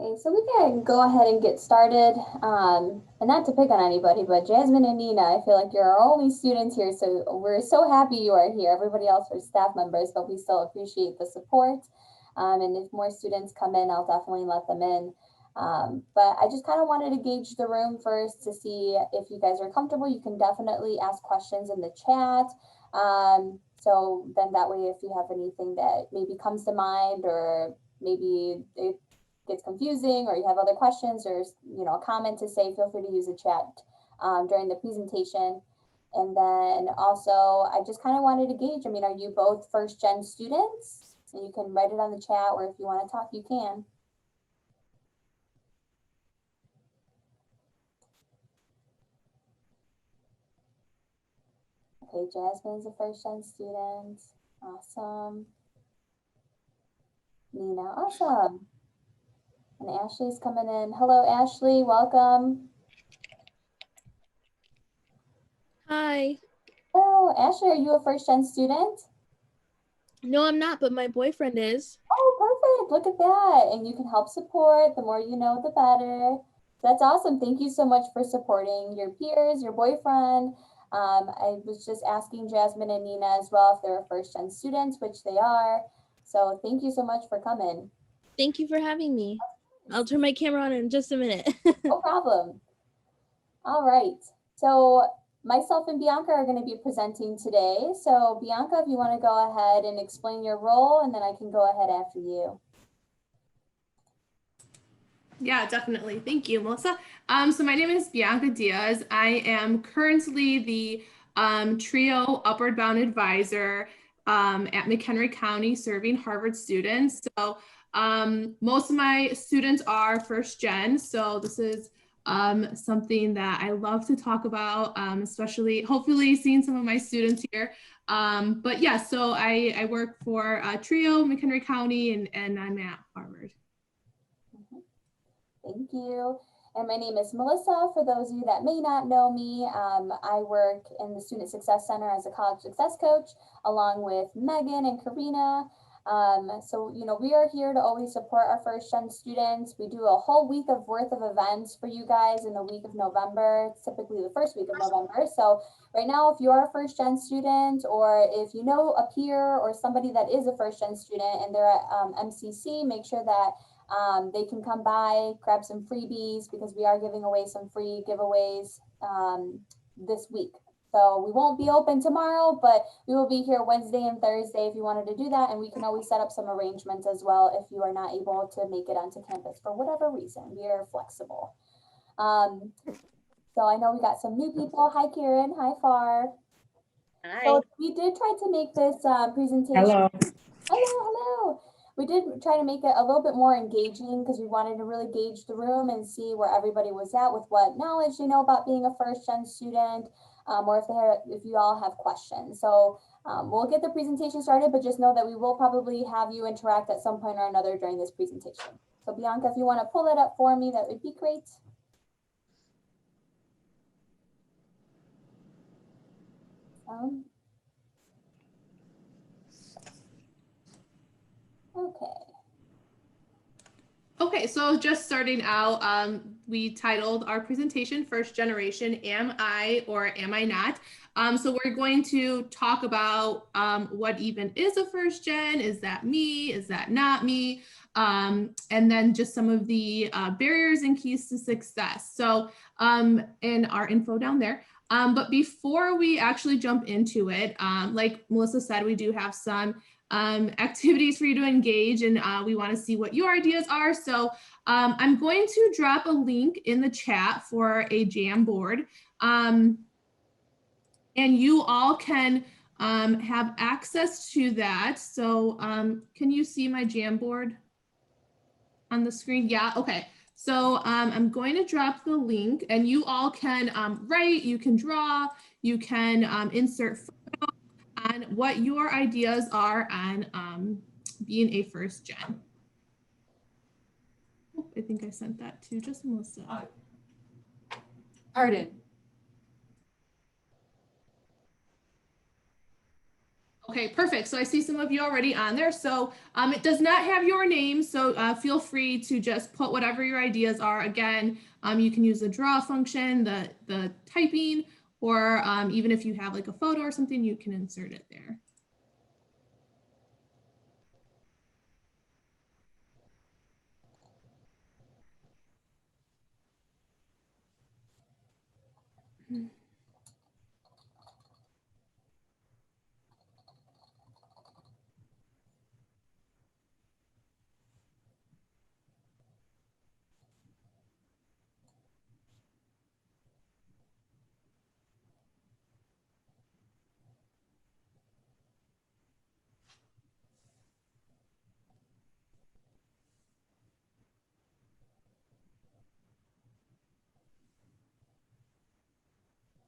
Okay, so we can go ahead and get started. And not to pick on anybody, but Jasmine and Nina, I feel like you're our only students here, so we're so happy you are here. Everybody else are staff members, but we still appreciate the support. And if more students come in, I'll definitely let them in. But I just kind of wanted to gauge the room first to see if you guys are comfortable. You can definitely ask questions in the chat. So then that way, if you have anything that maybe comes to mind, or maybe it gets confusing, or you have other questions, or a comment to say, feel free to use the chat during the presentation. And then also, I just kind of wanted to gauge, I mean, are you both first gen students? And you can write it on the chat, or if you want to talk, you can. Okay, Jasmine's a first gen student. Awesome. Nina, awesome. And Ashley's coming in. Hello, Ashley, welcome. Hi. Oh, Ashley, are you a first gen student? No, I'm not, but my boyfriend is. Oh, perfect. Look at that. And you can help support. The more you know, the better. That's awesome. Thank you so much for supporting your peers, your boyfriend. I was just asking Jasmine and Nina as well if they're first gen students, which they are. So thank you so much for coming. Thank you for having me. I'll turn my camera on in just a minute. No problem. All right. So myself and Bianca are going to be presenting today. So Bianca, if you want to go ahead and explain your role, and then I can go ahead after you. Yeah, definitely. Thank you, Melissa. So my name is Bianca Diaz. I am currently the TRIO Upward Bound Advisor at McHenry County, serving Harvard students. So most of my students are first gen. So this is something that I love to talk about, especially hopefully seeing some of my students here. But yeah, so I work for TRIO, McHenry County, and I'm at Harvard. Thank you. And my name is Melissa. For those of you that may not know me, I work in the Student Success Center as a college success coach, along with Megan and Karina. So, we are here to always support our first gen students. We do a whole week of worth of events for you guys in the week of November. It's typically the first week of November. So right now, if you're a first gen student, or if you know a peer or somebody that is a first gen student and they're at MCC, make sure that they can come by, grab some freebies, because we are giving away some free giveaways this week. So we won't be open tomorrow, but we will be here Wednesday and Thursday if you wanted to do that. And we can always set up some arrangements as well if you are not able to make it onto campus for whatever reason. We are flexible. So I know we got some new people. Hi, Karen. Hi, Far. Hi. So we did try to make this presentation. Hello. Hello. We did try to make it a little bit more engaging, because we wanted to really gauge the room and see where everybody was at with what knowledge they know about being a first gen student, or if you all have questions. So we'll get the presentation started, but just know that we will probably have you interact at some point or another during this presentation. So Bianca, if you want to pull it up for me, that would be great. Okay. Okay, so just starting out, we titled our presentation, First Generation, Am I or Am I Not? So we're going to talk about what even is a first gen, is that me, is that not me? And then just some of the barriers and keys to success. So, and our info down there. But before we actually jump into it, like Melissa said, we do have some activities for you to engage, and we want to see what your ideas are. So I'm going to drop a link in the chat for a Jamboard, and you all can have access to that. So can you see my Jamboard on the screen? Yeah, okay. So I'm going to drop the link, and you all can write, you can draw, you can insert photos on what your ideas are on being a first gen. Oh, I think I sent that to just Melissa. Pardon. Okay, perfect. So I see some of you already on there. So it does not have your name, so feel free to just put whatever your ideas are. Again, you can use the draw function, the typing, or even if you have like a photo or something, you can insert it there.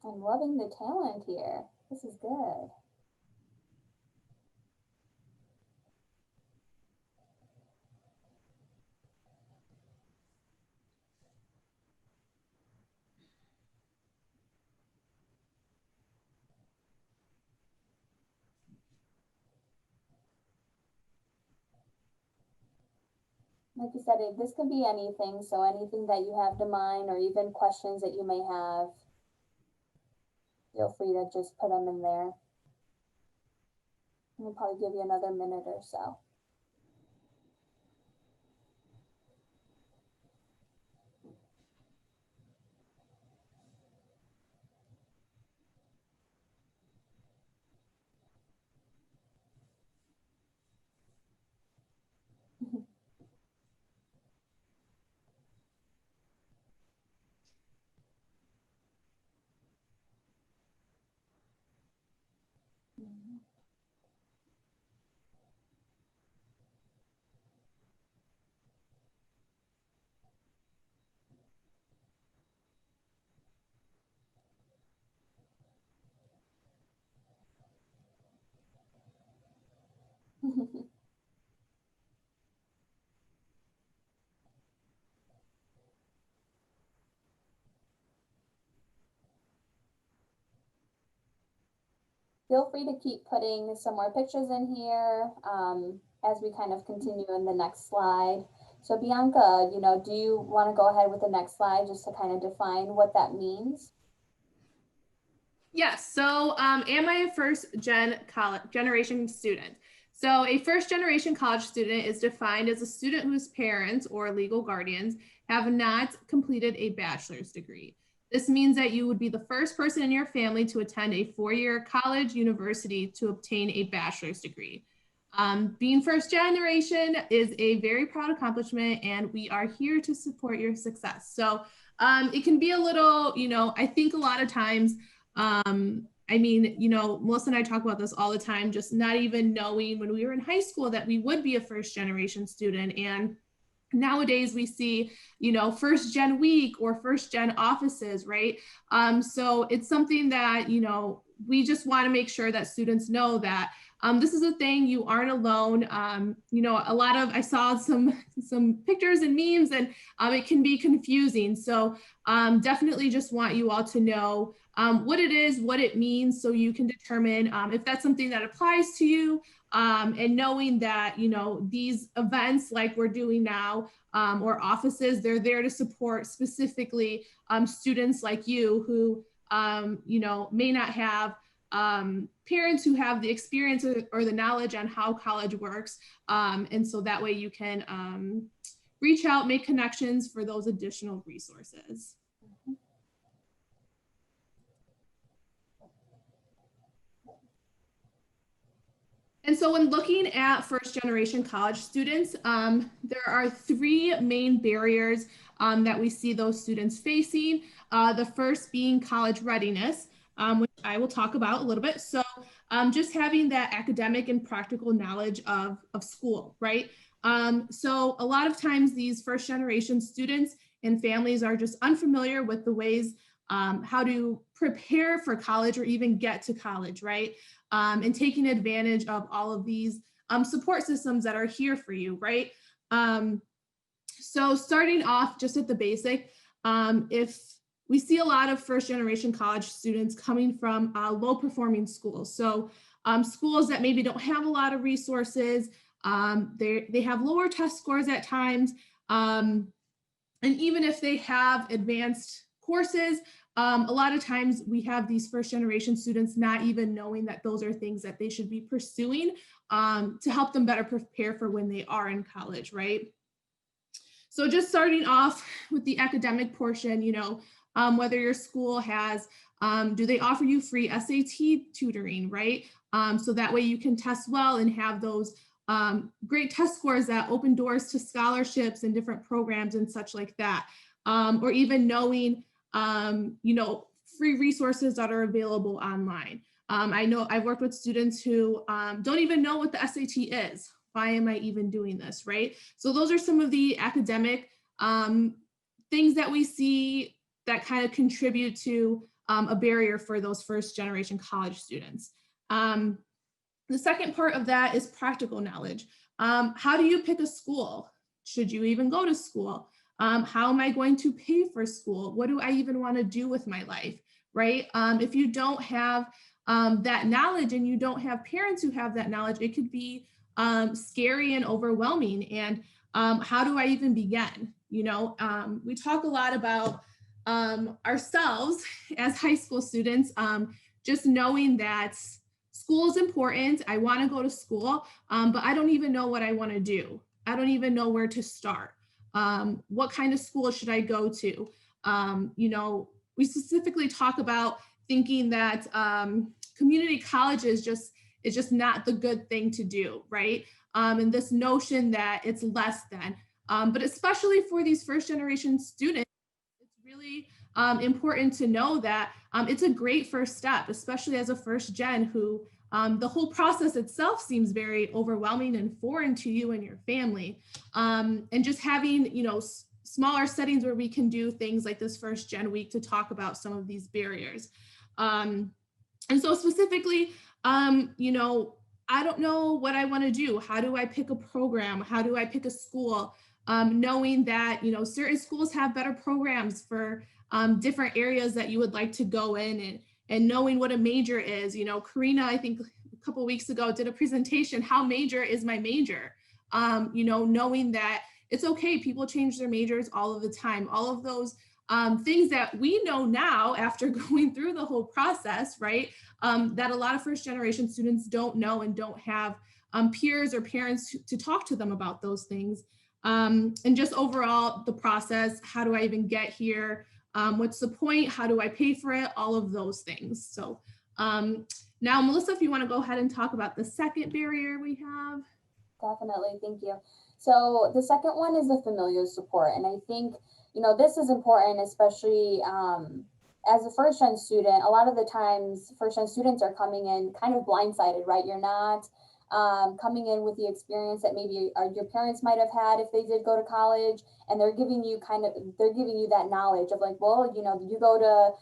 I'm loving the talent here. This is good. Like you said, this could be anything. So anything that you have to mind, or even questions that you may have, feel free to just put them in there. We'll probably give you another minute or so. Feel free to keep putting some more pictures in here as we kind of continue in the next slide. So Bianca, do you want to go ahead with the next slide just to kind of define what that means? Yes. So am I a first generation student? So a first generation college student is defined as a student whose parents or legal guardians have not completed a bachelor's degree. This means that you would be the first person in your family to attend a four-year college university to obtain a bachelor's degree. Being first generation is a very proud accomplishment, and we are here to support your success. So it can be a little, I think a lot of times, Melissa and I talk about this all the time, just not even knowing when we were in high school that we would be a first generation student. And nowadays we see, first gen week or first gen offices, right? So it's something that, we just want to make sure that students know that this is a thing. You aren't alone. I saw some pictures and memes, and it can be confusing. So definitely just want you all to know what it is, what it means, so you can determine if that's something that applies to you. And knowing that, these events like we're doing now, or offices, they're there to support specifically students like you who, may not have parents who have the experience or the knowledge on how college works. And so that way you can reach out, make connections for those additional resources. And so when looking at first generation college students, there are three main barriers that we see those students facing. The first being college readiness, which I will talk about a little bit. So just having that academic and practical knowledge of school, right? So a lot of times these first generation students and families are just unfamiliar with the ways how to prepare for college or even get to college, right? And taking advantage of all of these support systems that are here for you, right? So starting off just at the basic, if we see a lot of first generation college students coming from low performing schools. So Schools that maybe don't have a lot of resources, they have lower test scores at times. And even if they have advanced courses, a lot of times we have these first generation students not even knowing that those are things that they should be pursuing to help them better prepare for when they are in college, right? So just starting off with the academic portion, whether your school has, do they offer you free SAT tutoring, right? So that way you can test well and have those great test scores that open doors to scholarships and different programs and such like that. Or even knowing, free resources that are available online. I know I've worked with students who don't even know what the SAT is. Why am I even doing this, right? So those are some of the academic things that we see that kind of contribute to a barrier for those first generation college students. The second part of that is practical knowledge. How do you pick a school? Should you even go to school? How am I going to pay for school? What do I even want to do with my life, right? If you don't have that knowledge and you don't have parents who have that knowledge, it could be scary and overwhelming. And how do I even begin? We talk a lot about ourselves as high school students, just knowing that school is important. I want to go to school, but I don't even know what I want to do. I don't even know where to start. What kind of school should I go to? We specifically talk about thinking that community college is just not the good thing to do, right? And this notion that it's less than, but especially for these first generation students, it's really important to know that it's a great first step, especially as a first gen who the whole process itself seems very overwhelming and foreign to you and your family. And just having, smaller settings where we can do things like this first gen week to talk about some of these barriers. And so specifically, I don't know what I want to do. How do I pick a program? How do I pick a school? Knowing that, certain schools have better programs for different areas that you would like to go in, and knowing what a major is. Karina, I think a couple of weeks ago did a presentation, how major is my major? Knowing that it's okay, people change their majors all of the time. All of those things that we know now after going through the whole process, right? That a lot of first generation students don't know and don't have peers or parents to talk to them about those things. And just overall the process, how do I even get here? What's the point? How do I pay for it? All of those things. So now, Melissa, if you want to go ahead and talk about the second barrier we have. Definitely, thank you. So the second one is the familial support. And I think, this is important, especially as a first gen student. A lot of the times first gen students are coming in kind of blindsided, right? You're not coming in with the experience that maybe your parents might have had if they did go to college, and they're giving you that knowledge of like, well, you go to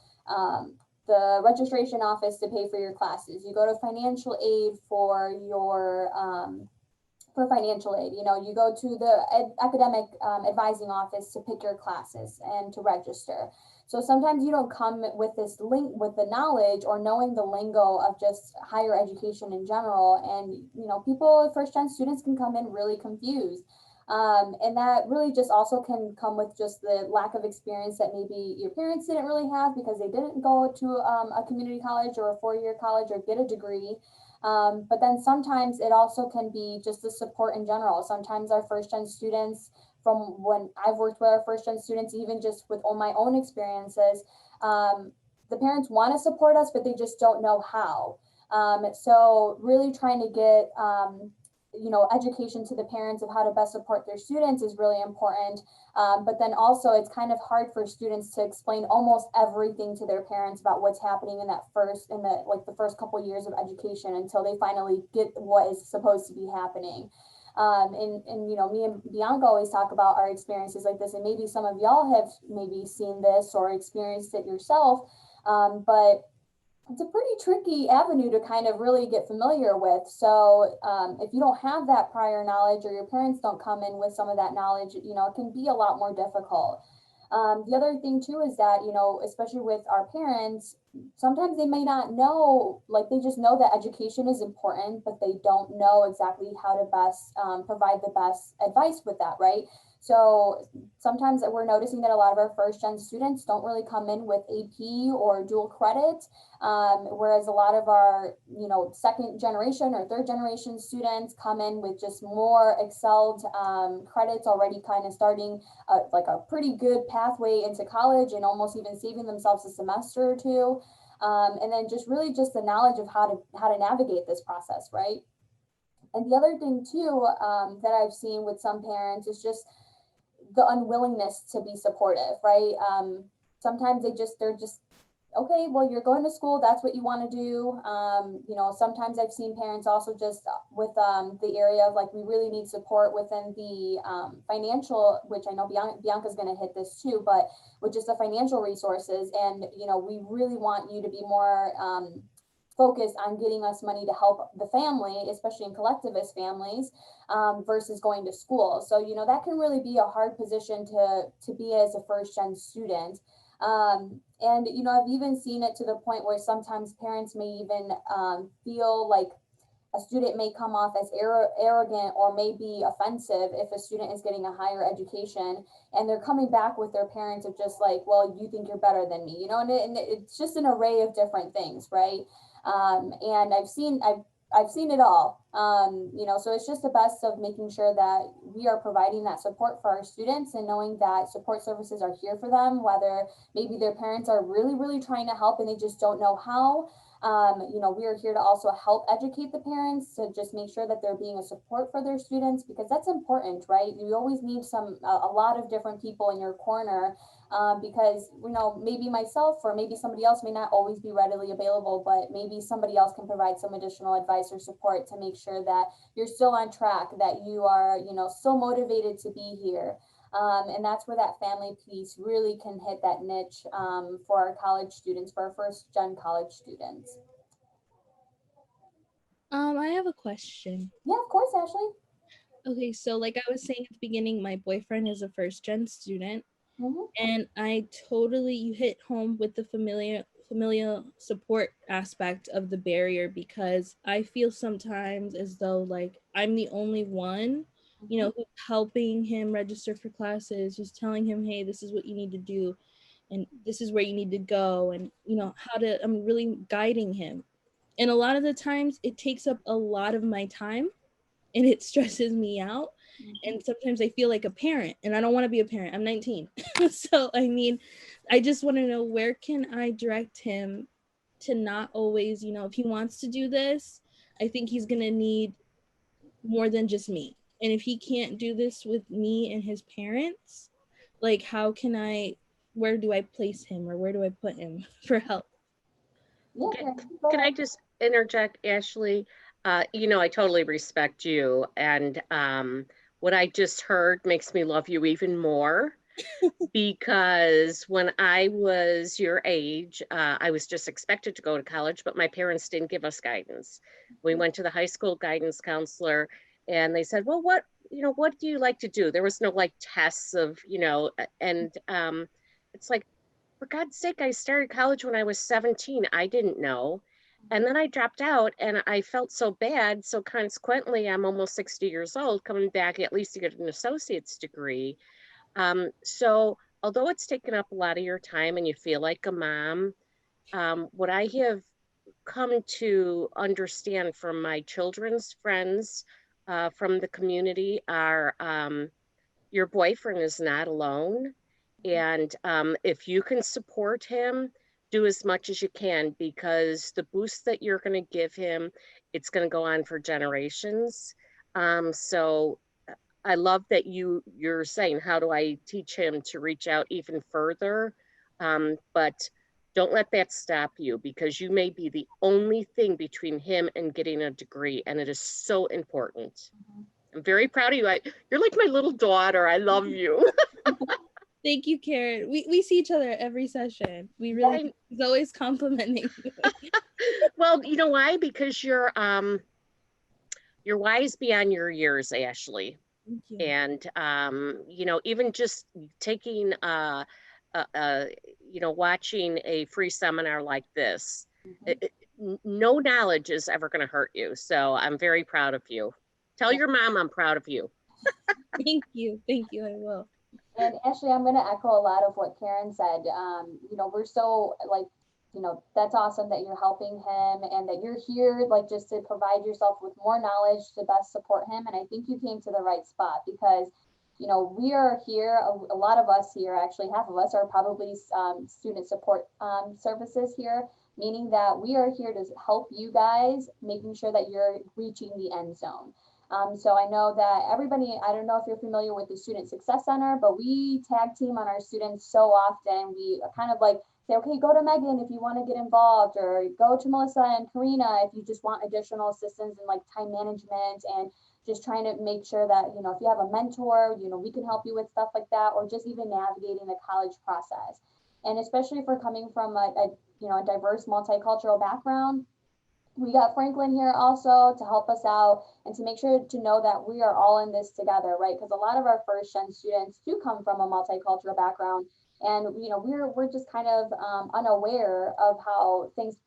the registration office to pay for your classes. You go to financial aid for your financial aid. You go to the academic advising office to pick your classes and to register. So sometimes you don't come with this link with the knowledge or knowing the lingo of just higher education in general. And, people, first gen students can come in really confused. And that really just also can come with just the lack of experience that maybe your parents didn't really have because they didn't go to a community college or a four-year college or get a degree. But then sometimes it also can be just the support in general. Sometimes our first gen students, from when I've worked with our first gen students, even just with all my own experiences, the parents want to support us, but they just don't know how. So really trying to get, education to the parents of how to best support their students is really important. But then also it's kind of hard for students to explain almost everything to their parents about what's happening in the first couple years of education until they finally get what is supposed to be happening. And me and Bianca always talk about our experiences like this, and maybe some of y'all have maybe seen this or experienced it yourself, but it's a pretty tricky avenue to kind of really get familiar with. So if you don't have that prior knowledge or your parents don't come in with some of that knowledge, it can be a lot more difficult. The other thing too is that, especially with our parents, sometimes they may not know, like they just know that education is important, but they don't know exactly how to best provide the best advice with that, right? So sometimes we're noticing that a lot of our first gen students don't really come in with AP or dual credit, whereas a lot of our, second generation or third generation students come in with just more excelled credits already kind of starting like a pretty good pathway into college and almost even saving themselves a semester or two. And then just really just the knowledge of how to navigate this process, right? And the other thing too that I've seen with some parents is just the unwillingness to be supportive, right? Sometimes they're just okay, well, you're going to school, that's what you want to do. Sometimes I've seen parents also just with the area of like, we really need support within the financial, which I know Bianca's going to hit this too, but with just the financial resources. And, we really want you to be more focused on getting us money to help the family, especially in collectivist families, versus going to school. So, that can really be a hard position to be as a first gen student. And, I've even seen it to the point where sometimes parents may even feel like a student may come off as arrogant or may be offensive if a student is getting a higher education and they're coming back with their parents of just like, well, you think you're better than me, and it's just an array of different things, right? And I've seen it all, so it's just the best of making sure that we are providing that support for our students and knowing that support services are here for them, whether maybe their parents are really, really trying to help and they just don't know how. We are here to also help educate the parents to just make sure that they're being a support for their students, because that's important, right? You always need a lot of different people in your corner, because, maybe myself or maybe somebody else may not always be readily available, but maybe somebody else can provide some additional advice or support to make sure that you're still on track, that you are, still motivated to be here. And that's where that family piece really can hit that niche for our college students, for our first gen college students. I have a question. Yeah, of course, Ashley. Okay, so like I was saying at the beginning, my boyfriend is a first gen student, and you hit home with the familial support aspect of the barrier, because I feel sometimes as though like I'm the only one, who's helping him register for classes, who's telling him, hey, this is what you need to do, and this is where you need to go, and I'm really guiding him. And a lot of the times it takes up a lot of my time and it stresses me out. And sometimes I feel like a parent, and I don't want to be a parent. I'm 19. So, I just want to know, where can I direct him to not always, if he wants to do this, I think he's going to need more than just me. And if he can't do this with me and his parents, like, where do I place him, or where do I put him for help? Yeah, Can I just interject, Ashley? I totally respect you. And what I just heard makes me love you even more. Because when I was your age, I was just expected to go to college, but my parents didn't give us guidance. We went to the high school guidance counselor and they said, well, what do you like to do? There was no like tests of, and it's like, for God's sake, I started college when I was 17. I didn't know. And then I dropped out and I felt so bad. So consequently, I'm almost 60 years old, coming back at least to get an associate's degree. So although it's taken up a lot of your time and you feel like a mom, what I have come to understand from my children's friends from the community are your boyfriend is not alone. And if you can support him, do as much as you can, because the boost that you're going to give him, it's going to go on for generations. So I love that you're saying, how do I teach him to reach out even further? But don't let that stop you, because you may be the only thing between him and getting a degree, and it is so important. I'm very proud of you. You're like my little daughter. I love you. Thank you, Karen. We see each other every session. We really, he's always complimenting me. Well, you know why? Because you're wise beyond your years, Ashley. Thank you. And even just taking watching a free seminar like this, Mhm. no knowledge is ever going to hurt you. So I'm very proud of you. Tell your mom I'm proud of you. Thank you. Thank you. I will. And Ashley, I'm going to echo a lot of what Karen said. We're so that's awesome that you're helping him and that you're here, like, just to provide yourself with more knowledge to best support him. And I think you came to the right spot because, we are here, a lot of us here, actually half of us are probably student support services here, meaning that we are here to help you guys, making sure that you're reaching the end zone. So I know that everybody, I don't know if you're familiar with the Student Success Center, but we tag team on our students so often. We kind of like say, okay, go to Megan if you want to get involved, or go to Melissa and Karina if you just want additional assistance in like time management and just trying to make sure that, if you have a mentor, we can help you with stuff like that, or just even navigating the college process. And especially if we're coming from a diverse multicultural background, we got Franklin here also to help us out and to make sure to know that we are all in this together, right? Because a lot of our first gen students do come from a multicultural background, and we're just kind of unaware of how things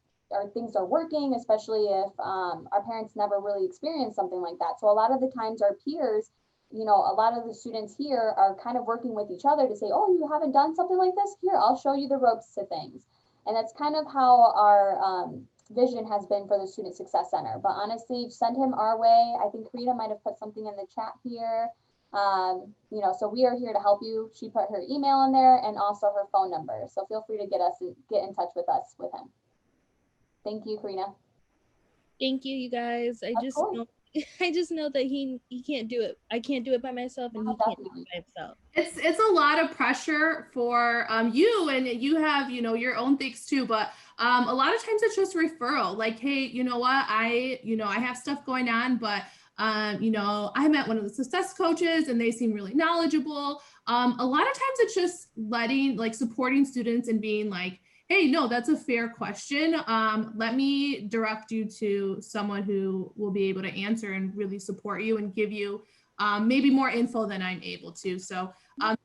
are working, especially if our parents never really experienced something like that. So a lot of the times our peers, a lot of the students here are kind of working with each other to say, oh, you haven't done something like this? Here, I'll show you the ropes to things. And that's kind of how our vision has been for the Student Success Center. But honestly, send him our way. I think Karina might have put something in the chat here. So we are here to help you. She put her email in there and also her phone number. So feel free to get in touch with us with him. Thank you, Karina. Thank you, you guys. I just know that he can't do it. I can't do it by myself, and he can't do it by himself. It's a lot of pressure for you, and you have your own things too, but a lot of times it's just referral, like, hey, you know what, I have stuff going on, but I met one of the success coaches and they seem really knowledgeable. A lot of times it's just supporting students and being like, hey, no, that's a fair question. Let me direct you to someone who will be able to answer and really support you and give you maybe more info than I'm able to. So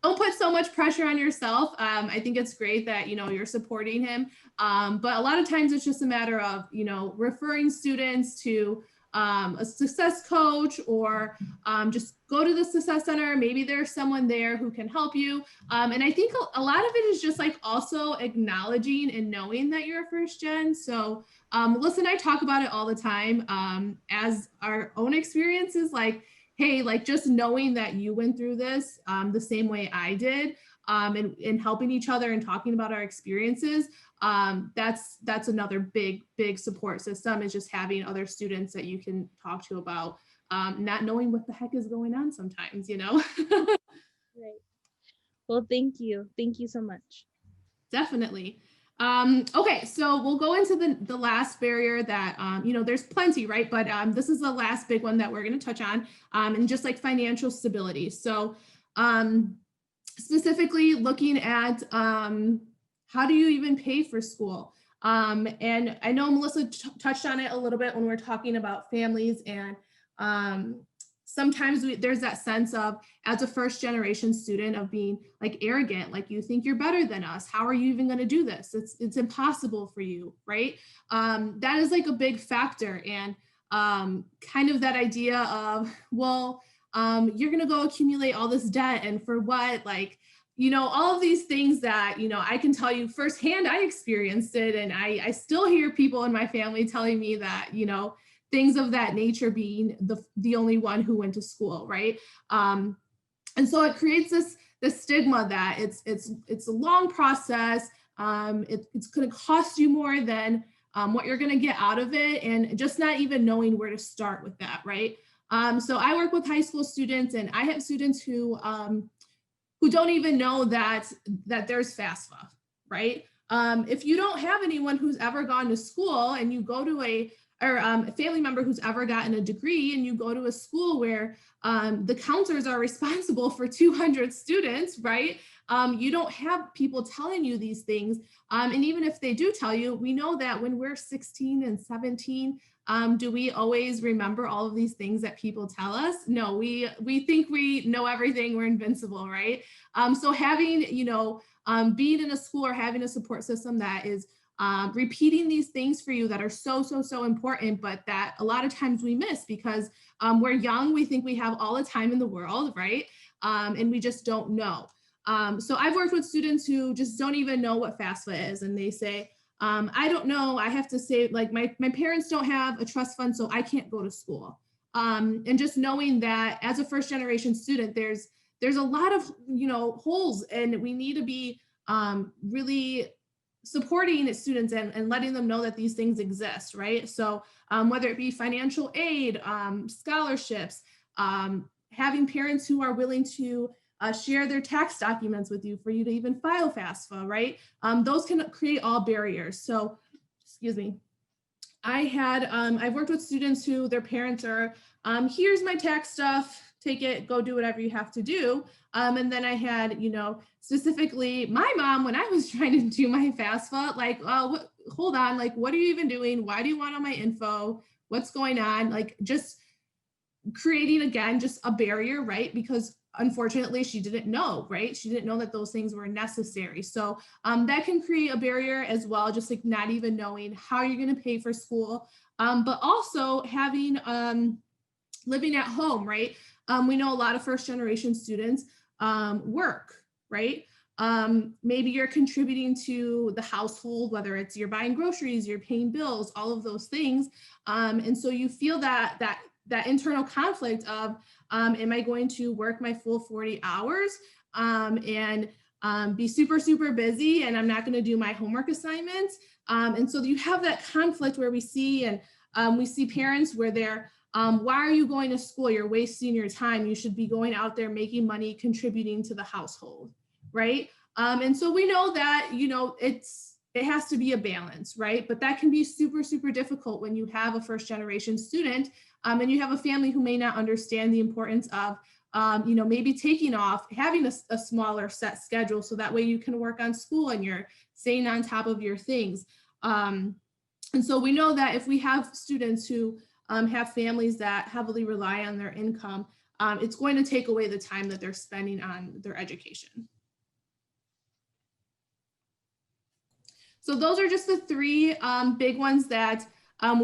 don't put so much pressure on yourself. I think it's great that, you're supporting him. But a lot of times it's just a matter of, referring students to a success coach, or just go to the Success Center. Maybe there's someone there who can help you. And I think a lot of it is just like also acknowledging and knowing that you're a first gen. So Melissa and I talk about it all the time as our own experiences, like, hey, like just knowing that you went through this the same way I did, and helping each other and talking about our experiences. That's another big support system, is just having other students that you can talk to about not knowing what the heck is going on sometimes, Right. Well, thank you so much. Definitely. Okay, so we'll go into the last barrier that there's plenty, right, but this is the last big one that we're going to touch on, and just like financial stability. So specifically looking at how do you even pay for school? And I know Melissa touched on it a little bit when we're talking about families, and sometimes there's that sense of, as a first generation student, of being like arrogant, like you think you're better than us. How are you even going to do this? It's impossible for you, right? That is like a big factor. And kind of that idea of, well, you're going to go accumulate all this debt, and for what? Like, all of these things that, I can tell you firsthand, I experienced it. And I still hear people in my family telling me that, things of that nature, being the only one who went to school, right? And so it creates this stigma that it's a long process. It's going to cost you more than what you're going to get out of it, and just not even knowing where to start with that, right? So I work with high school students, and I have students who don't even know that there's FAFSA, right? If you don't have anyone who's ever gone to school, and you go to a family member who's ever gotten a degree, and you go to a school where the counselors are responsible for 200 students, right? You don't have people telling you these things. And even if they do tell you, we know that when we're 16 and 17, do we always remember all of these things that people tell us? No, we think we know everything, we're invincible, right? So having, being in a school or having a support system that is repeating these things for you that are so important, but that a lot of times we miss because we're young, we think we have all the time in the world, right? And we just don't know. So I've worked with students who just don't even know what FAFSA is, and they say, I don't know, I have to say, like, my parents don't have a trust fund, so I can't go to school. And just knowing that as a first generation student, there's a lot of, holes, and we need to be really supporting students and letting them know that these things exist, right? So whether it be financial aid, scholarships, having parents who are willing to share their tax documents with you for you to even file FAFSA, right? Those can create all barriers. So, excuse me. I've worked with students who their parents are, here's my tax stuff, take it, go do whatever you have to do. And then I had, specifically my mom, when I was trying to do my FAFSA, like, hold on, like, what are you even doing? Why do you want all my info? What's going on? Like, just creating, again, just a barrier, right? Because unfortunately she didn't know, right? She didn't know that those things were necessary. So that can create a barrier as well, just like not even knowing how you're going to pay for school, but also having living at home, right? We know a lot of first generation students work, right? Maybe you're contributing to the household, whether it's you're buying groceries, you're paying bills, all of those things. And so you feel that internal conflict of, am I going to work my full 40 hours and be super busy, and I'm not going to do my homework assignments? And so you have that conflict where we see parents where they're, why are you going to school? You're wasting your time. You should be going out there making money, contributing to the household, right? And so we know that, it has to be a balance, right? But that can be super difficult when you have a first generation student and you have a family who may not understand the importance of, maybe taking off, having a smaller set schedule, so that way you can work on school and you're staying on top of your things. And so we know that if we have students who have families that heavily rely on their income, it's going to take away the time that they're spending on their education. So those are just the three big ones that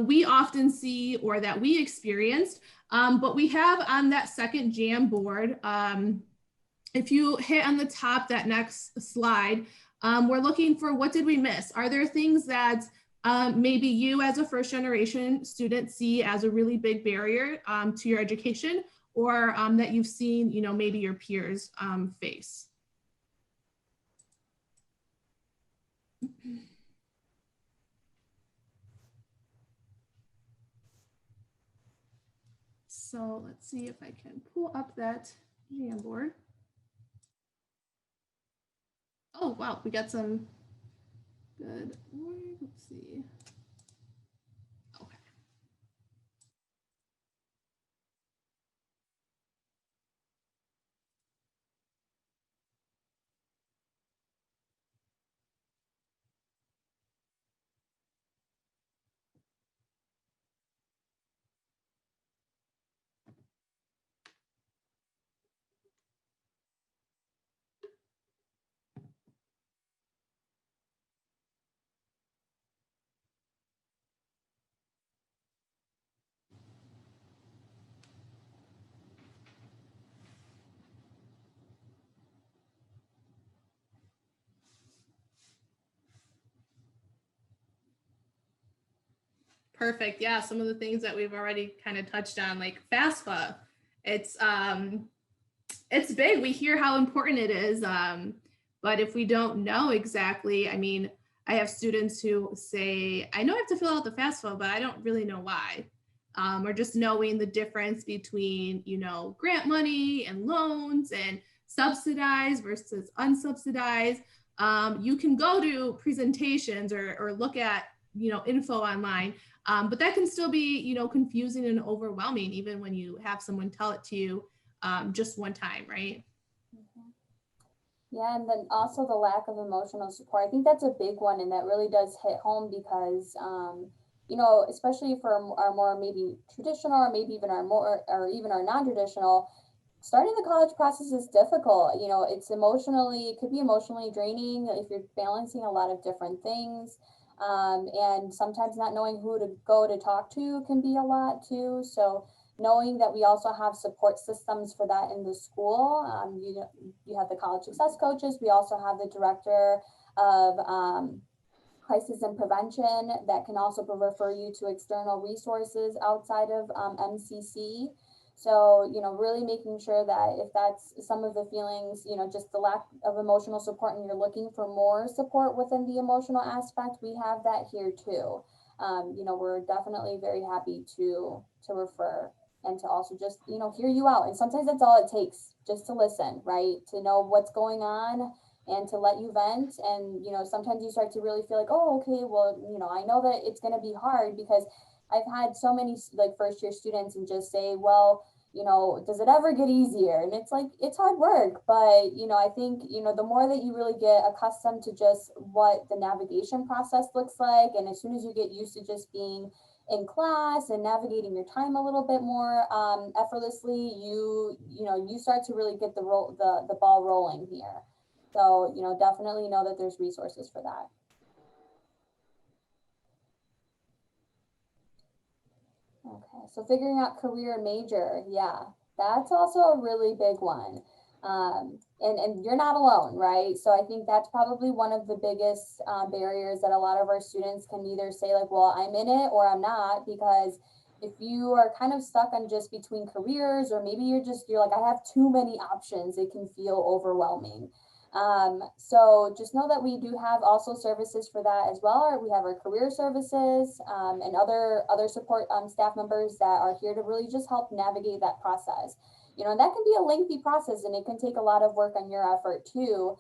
we often see or that we experienced. But we have on that second Jamboard, if you hit on the top, that next slide, we're looking for what did we miss? Are there things that maybe you as a first generation student see as a really big barrier to your education, or that you've seen, maybe your peers face? So let's see if I can pull up that Jamboard. Oh, wow, we got some good work. Let's see. Okay. Perfect. Yeah, some of the things that we've already kind of touched on, like FAFSA, it's big. We hear how important it is, but if we don't know exactly, I mean, I have students who say, I know I have to fill out the FAFSA, but I don't really know why. Or just knowing the difference between, grant money and loans and subsidized versus unsubsidized. You can go to presentations or look at, info online. But that can still be, confusing and overwhelming, even when you have someone tell it to you just one time, right? Yeah, and then also the lack of emotional support. I think that's a big one, and that really does hit home because, you know, especially for our more maybe traditional, or maybe even our more, or even our non-traditional, starting the college process is difficult. You know, it's emotionally, it could be emotionally draining if you're balancing a lot of different things. And sometimes not knowing who to go to talk to can be a lot too. So knowing that we also have support systems for that in the school. You have the college success coaches. We also have the director of crisis and prevention that can also refer you to external resources outside of MCC. So, you know, really making sure that if that's some of the feelings, you know, just the lack of emotional support and you're looking for more support within the emotional aspect, we have that here too. You know, we're definitely very happy to refer and to also just, you know, hear you out. And sometimes that's all it takes, just to listen, right? To know what's going on and to let you vent. And, you know, sometimes you start to really feel like, oh, okay, well, you know, I know that it's going to be hard because I've had so many like first year students and just say, well, you know, does it ever get easier? And it's like, it's hard work, but, you know, I think, you know, the more that you really get accustomed to just what the navigation process looks like, and as soon as you get used to just being in class and navigating your time a little bit more effortlessly, you know, you start to really get the ball rolling here. So, you know, definitely know that there's resources for that. Okay, so figuring out career major, yeah, that's also a really big one. And you're not alone, right? So I think that's probably one of the biggest barriers that a lot of our students can either say like, well, I'm in it or I'm not, because if you are kind of stuck on just between careers, or maybe you're like, I have too many options, it can feel overwhelming. So just know that we do have also services for that as well. We have our career services and other support staff members that are here to really just help navigate that process. You know, and that can be a lengthy process, and it can take a lot of work on your effort too.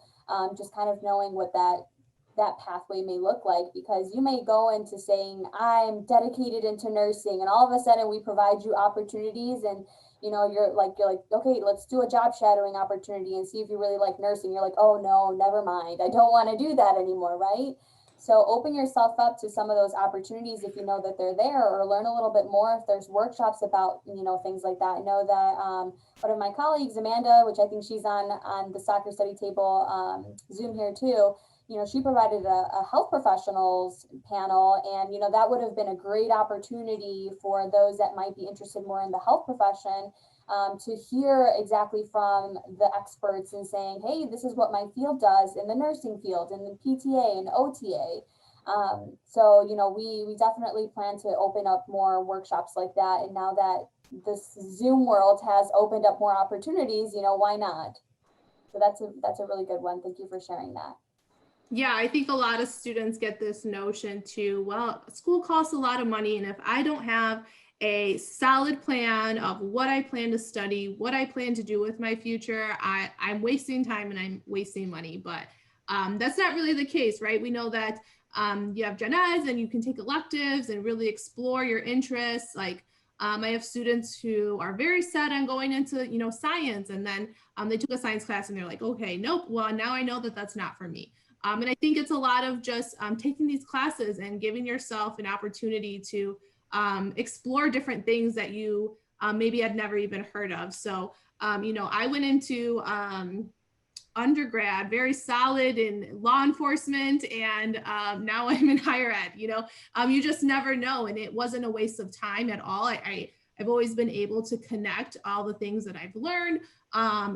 Just kind of knowing what that pathway may look like, because you may go into saying, I'm dedicated into nursing, and all of a sudden we provide you opportunities, and you know, you're like, okay, let's do a job shadowing opportunity and see if you really like nursing. You're like, oh no, never mind. I don't want to do that anymore, right? So open yourself up to some of those opportunities if you know that they're there, or learn a little bit more if there's workshops about, you know, things like that. I know that one of my colleagues, Amanda, which I think she's on the soccer study table Zoom here too, you know, she provided a health professionals panel, and, you know, that would have been a great opportunity for those that might be interested more in the health profession to hear exactly from the experts and saying, hey, this is what my field does in the nursing field, in the PTA and OTA. So, you know, we definitely plan to open up more workshops like that. And now that this Zoom world has opened up more opportunities, you know, why not? So that's a really good one. Thank you for sharing that. Yeah, I think a lot of students get this notion too, well, school costs a lot of money, and if I don't have a solid plan of what I plan to study, what I plan to do with my future, I'm wasting time and I'm wasting money. But that's not really the case, right? We know that you have gen eds and you can take electives and really explore your interests. Like I have students who are very set on going into, you know, science, and then they took a science class and they're like, okay, nope, well, now I know that that's not for me. And I think it's a lot of just taking these classes and giving yourself an opportunity to explore different things that you maybe had never even heard of. So, you know, I went into undergrad very solid in law enforcement, and now I'm in higher ed. You know, you just never know, and it wasn't a waste of time at all. I've always been able to connect all the things that I've learned.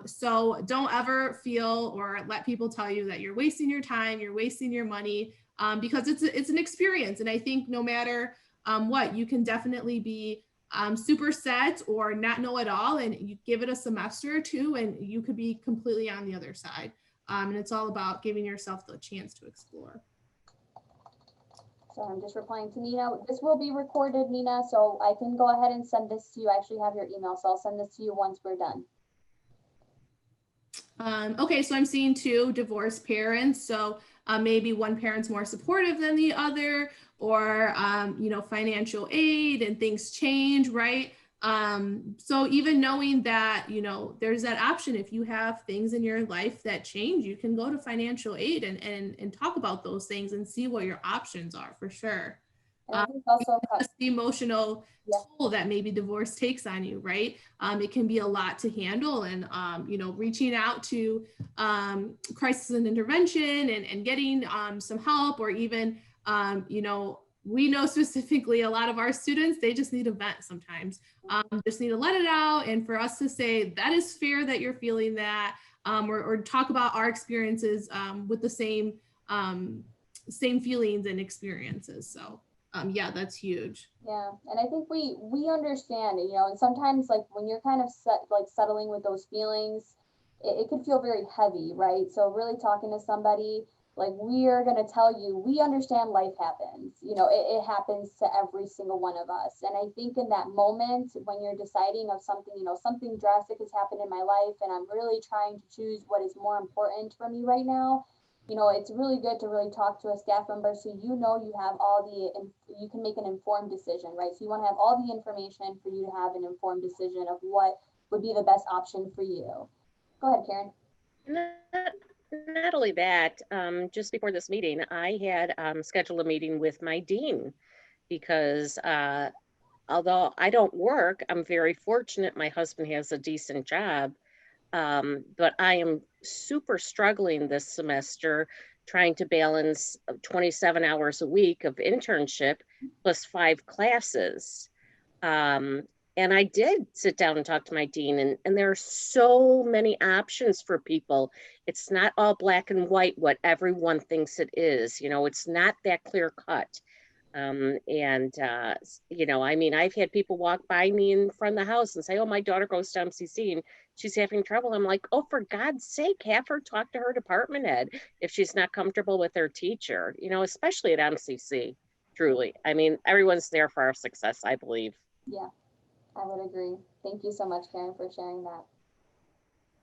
So don't ever feel or let people tell you that you're wasting your time, you're wasting your money, because it's an experience. And I think no matter what, you can definitely be super set or not know at all, and you give it a semester or two and you could be completely on the other side. And it's all about giving yourself the chance to explore. So I'm just replying to Nina. This will be recorded, Nina, so I can go ahead and send this to you. I actually have your email, so I'll send this to you once we're done. Okay, so I'm seeing two divorced parents. So maybe one parent's more supportive than the other, or, you know, financial aid and things change, right? So even knowing that, you know, there's that option, if you have things in your life that change, you can go to financial aid and talk about those things and see what your options are, for sure. And I think also Just the emotional toll that maybe divorce takes on you, right? It can be a lot to handle, and you know, reaching out to crisis and intervention and getting some help, or even you know, we know specifically a lot of our students, they just need a vent sometimes, just need to let it out, and for us to say that is fair that you're feeling that, or talk about our experiences with the same feelings and experiences. So yeah, that's huge. yeah, and I think we understand it, you know, and sometimes like when you're kind of settling with those feelings, it can feel very heavy, right? So really talking to somebody, like, we are going to tell you, we understand life happens, you know, it happens to every single one of us. And I think in that moment when you're deciding of something, you know, something drastic has happened in my life and I'm really trying to choose what is more important for me right now, you know, it's really good to really talk to a staff member so you know you have all you can make an informed decision, right? So you want to have all the information for you to have an informed decision of what would be the best option for you. Go ahead, Karen. Not only that, just before this meeting, I had scheduled a meeting with my dean because although I don't work, I'm very fortunate. My husband has a decent job. But I am super struggling this semester trying to balance 27 hours a week of internship plus 5 classes. And I did sit down and talk to my dean, and there are so many options for people. It's not all black and white, what everyone thinks it is. You know, it's not that clear cut. You know, I mean, I've had people walk by me in front of the house and say, oh, my daughter goes to MCC and she's having trouble. I'm like, oh, for God's sake, have her talk to her department head if she's not comfortable with her teacher, you know, especially at MCC, truly. I mean, everyone's there for our success, I believe. Yeah, I would agree. Thank you so much, Karen, for sharing that.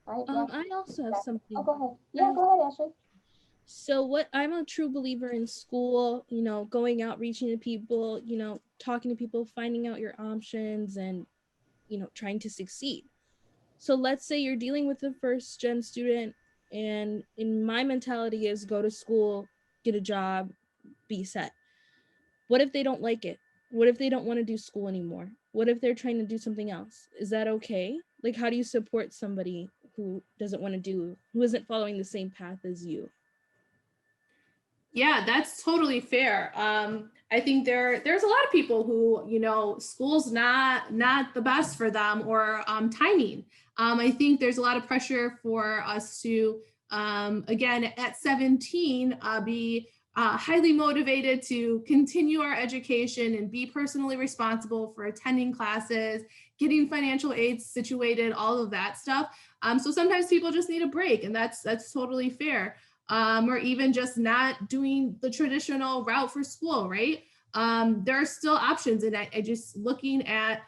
All right. I also have something. Oh, go ahead. Yeah, go ahead, Ashley. So I'm a true believer in school, you know, going out, reaching to people, you know, talking to people, finding out your options and, you know, trying to succeed. So let's say you're dealing with a first gen student, and in my mentality is go to school, get a job, be set. What if they don't like it? What if they don't want to do school anymore? What if they're trying to do something else? Is that okay? Like, how do you support somebody who doesn't want to who isn't following the same path as you? Yeah, that's totally fair. I think there's a lot of people who, you know, school's not the best for them, or timing. I think there's a lot of pressure for us to, again, at 17, be highly motivated to continue our education and be personally responsible for attending classes, getting financial aid situated, all of that stuff. So sometimes people just need a break, and that's totally fair. Or even just not doing the traditional route for school, right? There are still options, and I just looking at,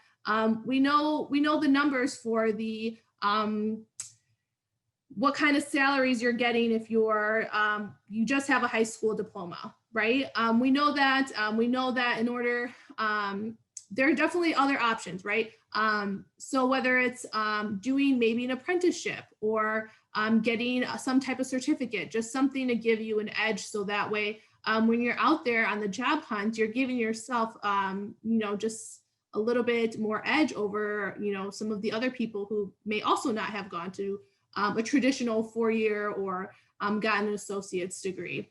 we know the numbers for the what kind of salaries you're getting if you're you just have a high school diploma, right? We know that in order, there are definitely other options, right? So whether it's doing maybe an apprenticeship, or getting some type of certificate, just something to give you an edge, so that way when you're out there on the job hunt, you're giving yourself you know, just a little bit more edge over, you know, some of the other people who may also not have gone to a traditional 4-year or gotten an associate's degree.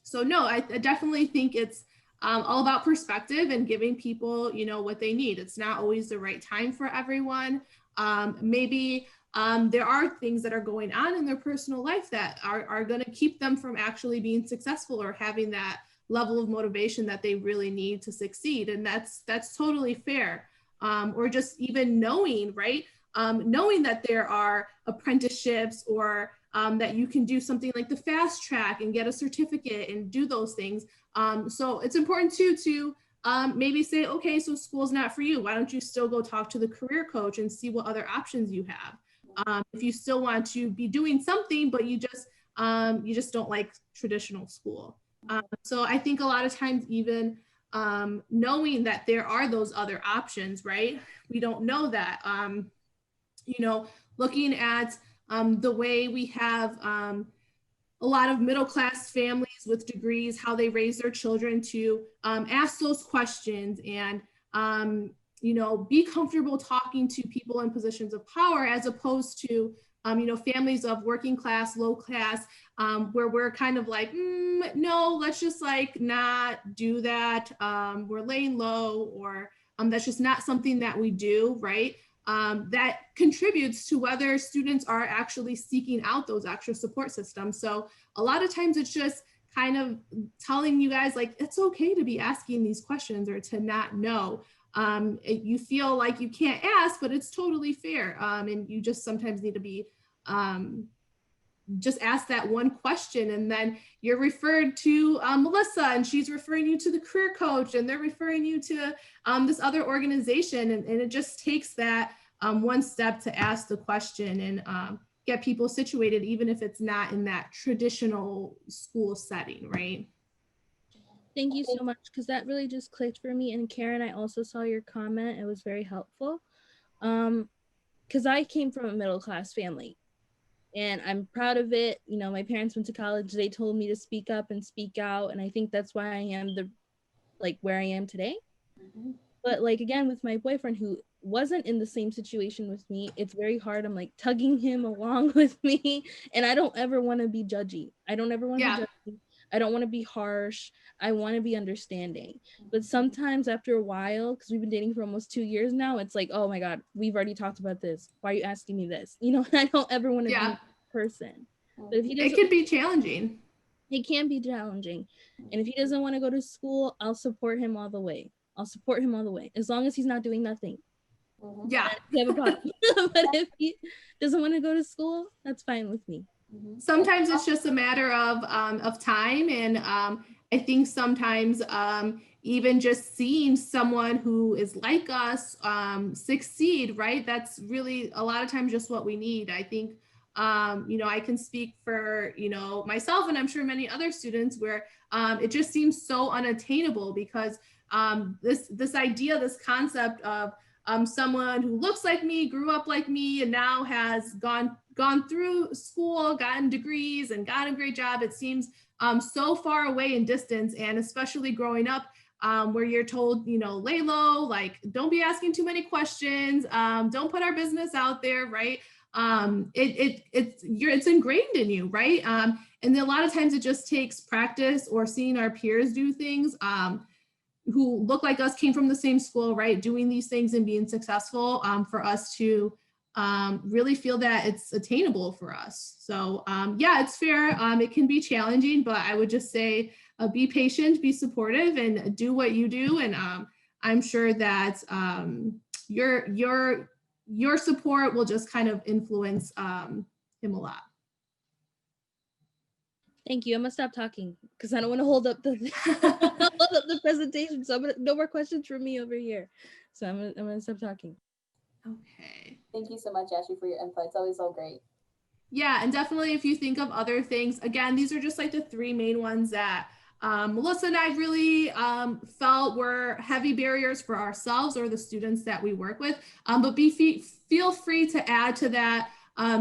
So no, I definitely think it's all about perspective and giving people, you know, what they need. It's not always the right time for everyone. Maybe there are things that are going on in their personal life that are going to keep them from actually being successful or having that level of motivation that they really need to succeed. And that's totally fair. Or just even knowing, right? Knowing that there are apprenticeships, or that you can do something like the fast track and get a certificate and do those things. So it's important too to maybe say, okay, so school's not for you. Why don't you still go talk to the career coach and see what other options you have? If you still want to be doing something, but you just don't like traditional school. So I think a lot of times even knowing that there are those other options, right? We don't know that. Looking at the way we have a lot of middle-class families with degrees, how they raise their children to ask those questions and, be comfortable talking to people in positions of power, as opposed to, families of working class, low class, where we're kind of like, no, let's just like not do that. We're laying low, or that's just not something that we do, right? That contributes to whether students are actually seeking out those extra support systems. So a lot of times it's just kind of telling you guys, like, it's okay to be asking these questions or to not know. You feel like you can't ask, but it's totally fair. And you just sometimes need to be just ask that one question, and then you're referred to Melissa, and she's referring you to the career coach, and they're referring you to this other organization. And it just takes that one step to ask the question and get people situated, even if it's not in that traditional school setting, right? Thank you so much, because that really just clicked for me. And Karen, I also saw your comment. It was very helpful. Because I came from a middle-class family, and I'm proud of it. My parents went to college. They told me to speak up and speak out. And I think that's why I am where I am today. Mm-hmm. But again, with my boyfriend, who wasn't in the same situation with me, it's very hard. I'm tugging him along with me, and I don't ever want to be judgy. I don't ever want to be judgy. I don't want to be harsh. I want to be understanding. But sometimes after a while, because we've been dating for almost 2 years now, it's like, oh my God, we've already talked about this. Why are you asking me this? I don't ever want to be that person. But if he doesn't, it can be challenging. It can be challenging. And if he doesn't want to go to school, I'll support him all the way. As long as he's not doing nothing. Yeah. We have a problem. But if he doesn't want to go to school, that's fine with me. Sometimes it's just a matter of time. And I think sometimes even just seeing someone who is like us succeed, right? That's really a lot of times just what we need. I think, I can speak for, myself, and I'm sure many other students, where it just seems so unattainable, because this idea, this concept of someone who looks like me, grew up like me, and now has gone through school, gotten degrees, and got a great job. It seems so far away in distance, and especially growing up where you're told, lay low, like, don't be asking too many questions, don't put our business out there, right? It's ingrained in you, right? And then a lot of times it just takes practice, or seeing our peers do things who look like us, came from the same school, right? Doing these things and being successful for us to really feel that it's attainable for us. So yeah, it's fair. It can be challenging, but I would just say be patient, be supportive, and do what you do. And I'm sure that your support will just kind of influence him a lot. Thank you. I'm gonna stop talking because I don't want to hold up the presentation. So no more questions from me over here. So I'm gonna stop talking. Okay. Thank you so much, Ashley, for your input. It's always so great. Yeah, and definitely if you think of other things, again, these are just like the three main ones that Melissa and I really felt were heavy barriers for ourselves or the students that we work with. But feel free to add to that.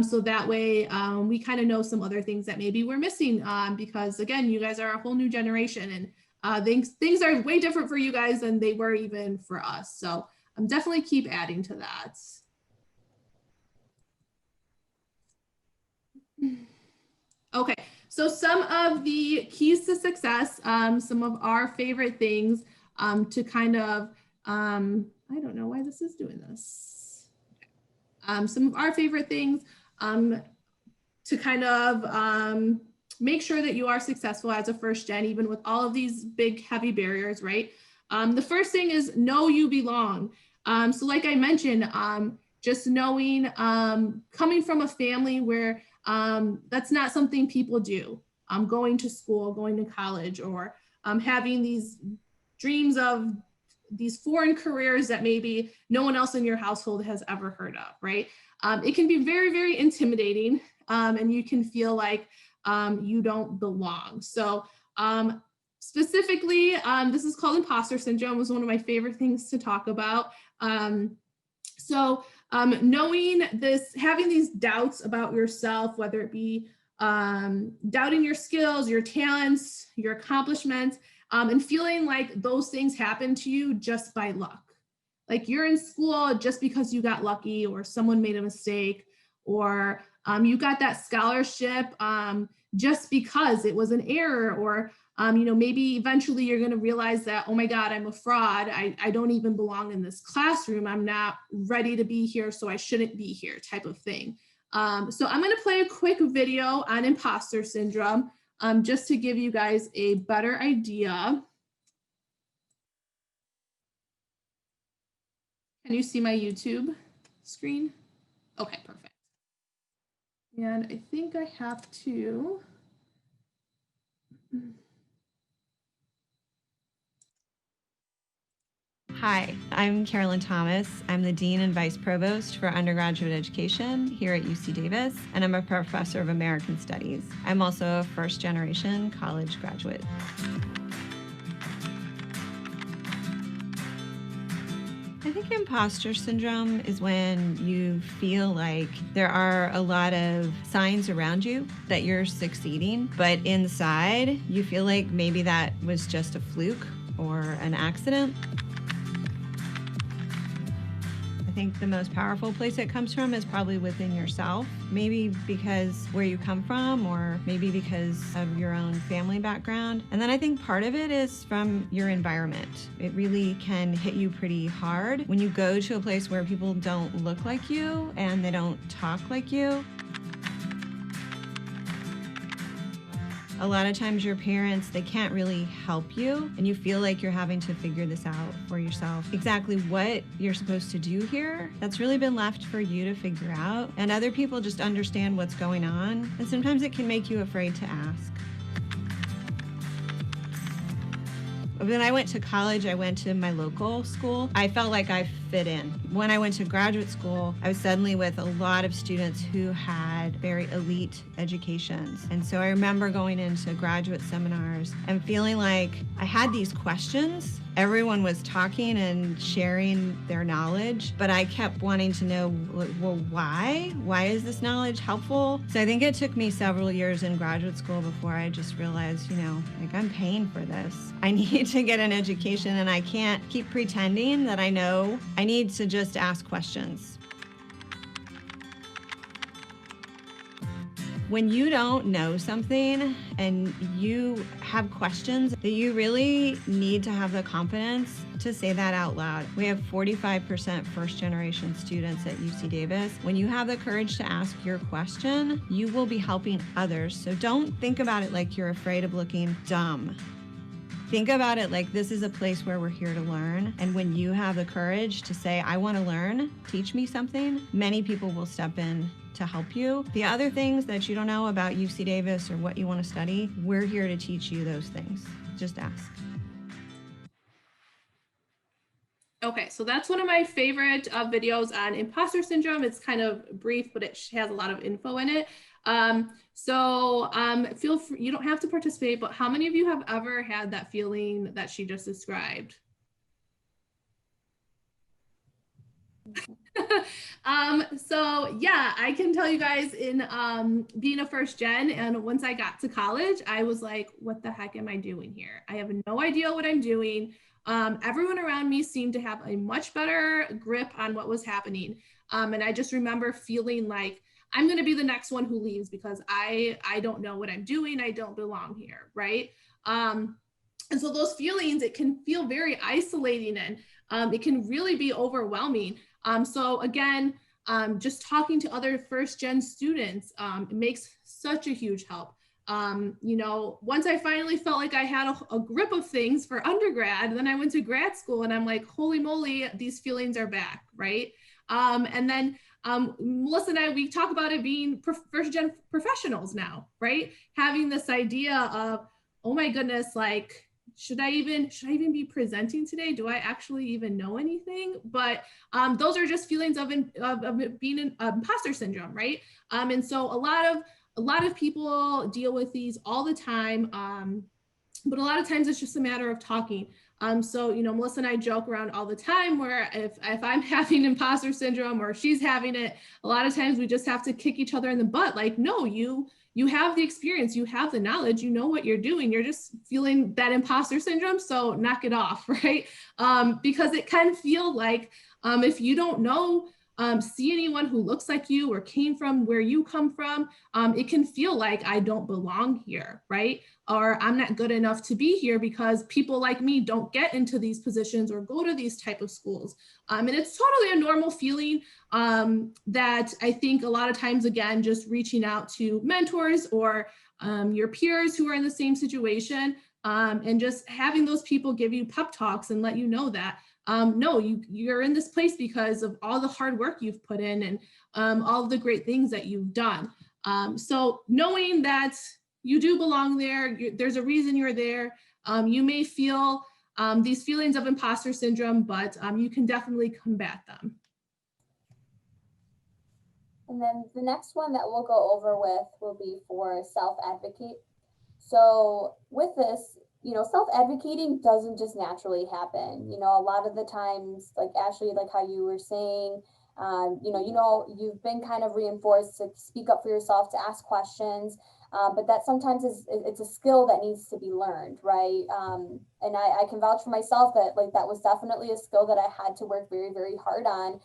So that way we kind of know some other things that maybe we're missing because again, you guys are a whole new generation, and things are way different for you guys than they were even for us. So definitely keep adding to that. Okay, so some of the keys to success, some of our favorite things to kind of, I don't know why this is doing this. Some of our favorite things to kind of make sure that you are successful as a first gen, even with all of these big, heavy barriers, right? The first thing is know you belong. So like I mentioned, just knowing, coming from a family where that's not something people do, going to school, going to college, or having these dreams of these foreign careers that maybe no one else in your household has ever heard of, right? It can be very, very intimidating, and you can feel like you don't belong. So specifically, this is called imposter syndrome. It was one of my favorite things to talk about. Knowing this, having these doubts about yourself, whether it be doubting your skills, your talents, your accomplishments, and feeling like those things happen to you just by luck. Like you're in school just because you got lucky or someone made a mistake, or you got that scholarship just because it was an error, or maybe eventually you're going to realize that, oh my God, I'm a fraud. I don't even belong in this classroom. I'm not ready to be here, so I shouldn't be here, type of thing. So I'm going to play a quick video on imposter syndrome just to give you guys a better idea. Can you see my YouTube screen? Okay, perfect. And I think I have to. Hi, I'm Carolyn Thomas. I'm the Dean and Vice Provost for Undergraduate Education here at UC Davis, and I'm a professor of American Studies. I'm also a first-generation college graduate. I think imposter syndrome is when you feel like there are a lot of signs around you that you're succeeding, but inside you feel like maybe that was just a fluke or an accident. I think the most powerful place it comes from is probably within yourself, maybe because where you come from, or maybe because of your own family background. And then I think part of it is from your environment. It really can hit you pretty hard when you go to a place where people don't look like you and they don't talk like you. A lot of times your parents, they can't really help you, and you feel like you're having to figure this out for yourself. Exactly what you're supposed to do here, that's really been left for you to figure out, and other people just understand what's going on, and sometimes it can make you afraid to ask. When I went to college, I went to my local school. I felt like I fit in. When I went to graduate school, I was suddenly with a lot of students who had very elite educations. And so I remember going into graduate seminars and feeling like I had these questions. Everyone was talking and sharing their knowledge, but I kept wanting to know, well, why? Why is this knowledge helpful? So I think it took me several years in graduate school before I just realized, like I'm paying for this. I need to get an education, and I can't keep pretending that I know. I need to just ask questions. When you don't know something and you have questions, that you really need to have the confidence to say that out loud. We have 45% first-generation students at UC Davis. When you have the courage to ask your question, you will be helping others. So don't think about it like you're afraid of looking dumb. Think about it like this is a place where we're here to learn. And when you have the courage to say, I want to learn, teach me something, many people will step in to help you. The other things that you don't know about UC Davis or what you want to study, we're here to teach you those things. Just ask. Okay, so that's one of my favorite videos on imposter syndrome. It's kind of brief, but it has a lot of info in it. Feel free, you don't have to participate, but how many of you have ever had that feeling that she just described? So yeah, I can tell you guys in being a first gen, and once I got to college, I was like, what the heck am I doing here? I have no idea what I'm doing. Everyone around me seemed to have a much better grip on what was happening. And I just remember feeling like I'm going to be the next one who leaves because I don't know what I'm doing. I don't belong here, right? And so those feelings, it can feel very isolating, and it can really be overwhelming. So again, just talking to other first gen students, it makes such a huge help. Once I finally felt like I had a grip of things for undergrad, then I went to grad school and I'm like, holy moly, these feelings are back, right? And then Melissa and I, we talk about it being first gen professionals now, right? Having this idea of, oh my goodness, like, should I even be presenting today? Do I actually even know anything? But those are just feelings of being an imposter syndrome, right? And so a lot of people deal with these all the time. but a lot of times it's just a matter of talking. So, Melissa and I joke around all the time where if I'm having imposter syndrome or she's having it, a lot of times we just have to kick each other in the butt. Like, no, you have the experience, you have the knowledge, you know what you're doing. You're just feeling that imposter syndrome. So knock it off, right? Because it can feel like if you don't know, see anyone who looks like you or came from where you come from, it can feel like I don't belong here, right? Or I'm not good enough to be here because people like me don't get into these positions or go to these type of schools. And it's totally a normal feeling that I think a lot of times, again, just reaching out to mentors or your peers who are in the same situation and just having those people give you pep talks and let you know that no, you're in this place because of all the hard work you've put in and all of the great things that you've done. So knowing that you do belong there, there's a reason you're there. You may feel these feelings of imposter syndrome, but you can definitely combat them. And then the next one that we'll go over with will be for self-advocate. So with this, self-advocating doesn't just naturally happen. A lot of the times, like Ashley, like how you were saying, you've been kind of reinforced to speak up for yourself, to ask questions, but that sometimes it's a skill that needs to be learned, right? And I can vouch for myself that that was definitely a skill that I had to work very, very hard on,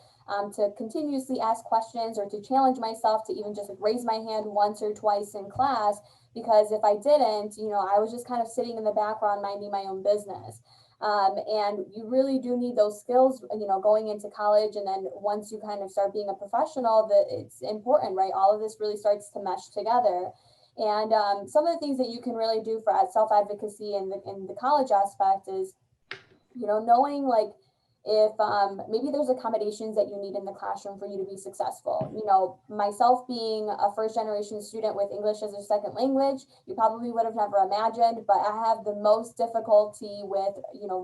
to continuously ask questions or to challenge myself to even just raise my hand once or twice in class, because if I didn't, I was just kind of sitting in the background minding my own business. And you really do need those skills, going into college. And then once you kind of start being a professional, that it's important, right? All of this really starts to mesh together. And some of the things that you can really do for self-advocacy in the college aspect is, knowing if maybe there's accommodations that you need in the classroom for you to be successful. Myself being a first generation student with English as a second language, you probably would have never imagined, but I have the most difficulty with,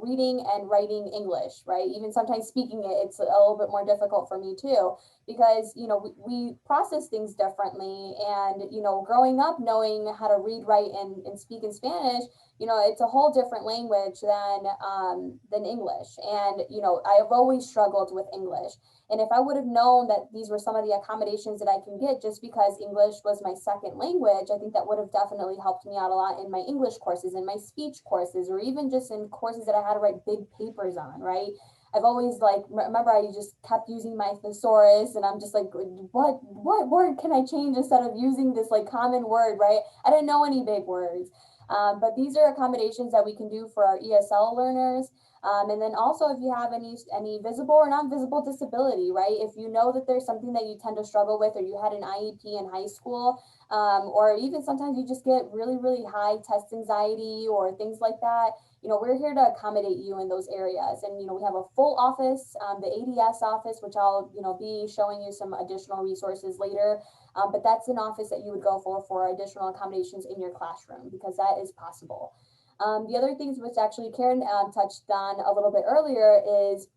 reading and writing English, right? Even sometimes speaking it, it's a little bit more difficult for me too, because, we process things differently. And, growing up knowing how to read, write, and speak in Spanish, it's a whole different language than English. And, I have always struggled with English. And if I would have known that these were some of the accommodations that I can get just because English was my second language, I think that would have definitely helped me out a lot in my English courses, in my speech courses, or even just in courses that I had to write big papers on, right? I've always remember I just kept using my thesaurus, and I'm just like, what word can I change instead of using this common word, right? I didn't know any big words. But these are accommodations that we can do for our ESL learners. And then also if you have any visible or non-visible disability, right? If you know that there's something that you tend to struggle with, or you had an IEP in high school, or even sometimes you just get really, really high test anxiety or things like that, we're here to accommodate you in those areas. And, we have a full office, the ADS office, which I'll, be showing you some additional resources later. But that's an office that you would go for additional accommodations in your classroom, because that is possible. The other things which actually Karen touched on a little bit earlier is,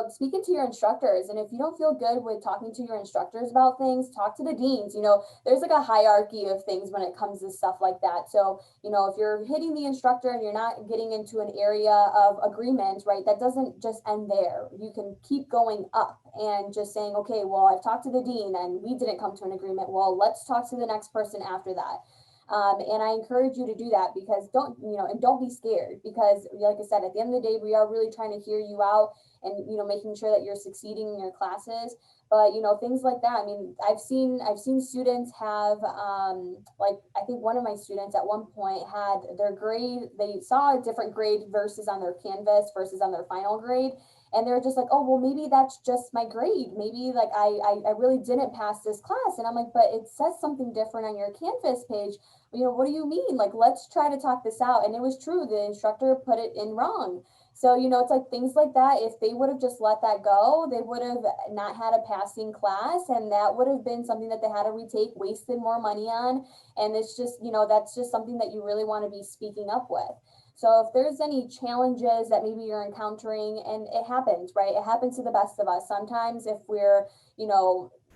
speaking to your instructors. And if you don't feel good with talking to your instructors about things, talk to the deans. There's a hierarchy of things when it comes to stuff like that. So, if you're hitting the instructor and you're not getting into an area of agreement, right, that doesn't just end there. You can keep going up and just saying, okay, well, I've talked to the dean and we didn't come to an agreement. Well, let's talk to the next person after that. And I encourage you to do that, because don't be scared, because like I said, at the end of the day, we are really trying to hear you out and, making sure that you're succeeding in your classes. But, things like that. I mean, I've seen students have, I think one of my students at one point had their grade, they saw a different grade versus on their Canvas versus on their final grade. And they're just like, oh, well, maybe that's just my grade. Maybe I really didn't pass this class. And I'm like, but it says something different on your Canvas page. What do you mean? Let's try to talk this out. And it was true. The instructor put it in wrong. So, it's things like that. If they would have just let that go, they would have not had a passing class. And that would have been something that they had to retake, wasted more money on. And it's just, that's just something that you really want to be speaking up with. So if there's any challenges that maybe you're encountering, and it happens, right? It happens to the best of us. Sometimes if we're,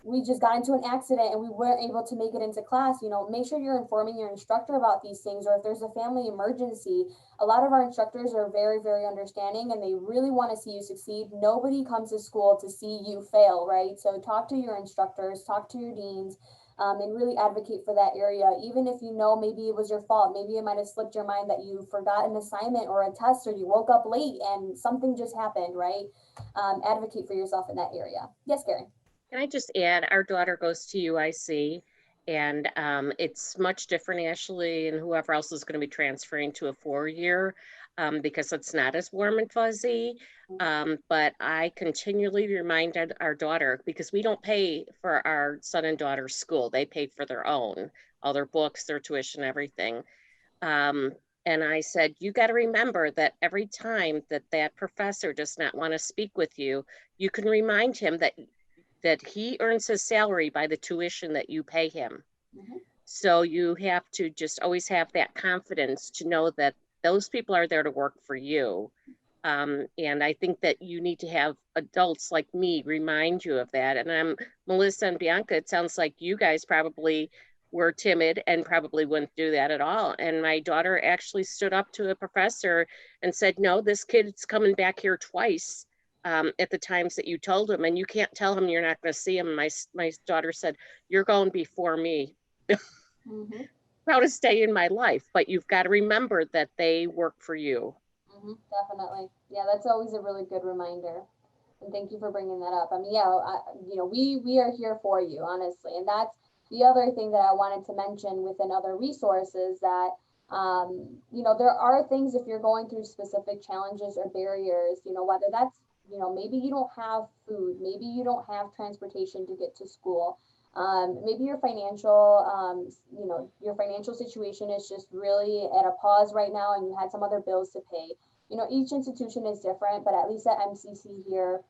we just got into an accident and we weren't able to make it into class, you know, make sure you're informing your instructor about these things. Or if there's a family emergency, a lot of our instructors are very, very understanding and they really want to see you succeed. Nobody comes to school to see you fail, right? So talk to your instructors, talk to your deans, and really advocate for that area. Even if you know maybe it was your fault, maybe it might have slipped your mind that you forgot an assignment or a test, or you woke up late and something just happened, right? Advocate for yourself in that area. Yes, Karen. Can I just add, our daughter goes to UIC, and it's much different, Ashley, and whoever else is going to be transferring to a 4-year, because it's not as warm and fuzzy. But I continually reminded our daughter, because we don't pay for our son and daughter's school. They pay for their own, all their books, their tuition, everything. And I said, you got to remember that every time that that professor does not want to speak with you, you can remind him that he earns his salary by the tuition that you pay him. Mm-hmm. So you have to just always have that confidence to know that those people are there to work for you. And I think that you need to have adults like me remind you of that. And Melissa and Bianca, it sounds like you guys probably were timid and probably wouldn't do that at all. And my daughter actually stood up to a professor and said, no, this kid's coming back here twice. At the times that you told him, and you can't tell him you're not going to see him. My daughter said, you're going before me. Mm-hmm. Proudest day in my life, but you've got to remember that they work for you. Mm-hmm, definitely. Yeah, that's always a really good reminder. And thank you for bringing that up. I mean, you know, we are here for you, honestly. And that's the other thing that I wanted to mention with another resource is that, you know, there are things if you're going through specific challenges or barriers, you know, whether that's, you know, maybe you don't have food, maybe you don't have transportation to get to school. Maybe your financial, you know, your financial situation is just really at a pause right now and you had some other bills to pay. You know, each institution is different, but at least at MCC here,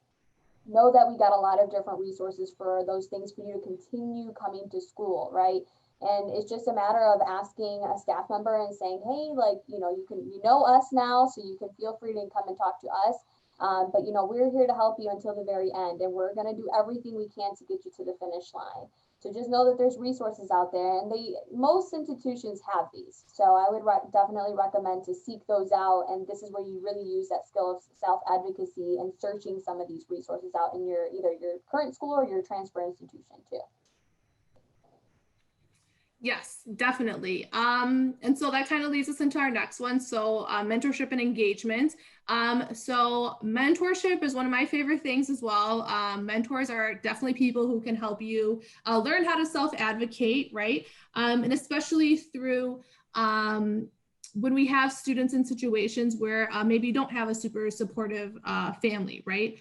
know that we got a lot of different resources for those things for you to continue coming to school, right? And it's just a matter of asking a staff member and saying, hey, like, you know us now, so you can feel free to come and talk to us. But, you know, we're here to help you until the very end, and we're going to do everything we can to get you to the finish line. So just know that there's resources out there, and most institutions have these. So I would definitely recommend to seek those out. And this is where you really use that skill of self-advocacy and searching some of these resources out in either your current school or your transfer institution too. Yes, definitely. And so that kind of leads us into our next one. So mentorship and engagement. So mentorship is one of my favorite things as well. Mentors are definitely people who can help you learn how to self-advocate, right? And especially through when we have students in situations where maybe you don't have a super supportive family, right?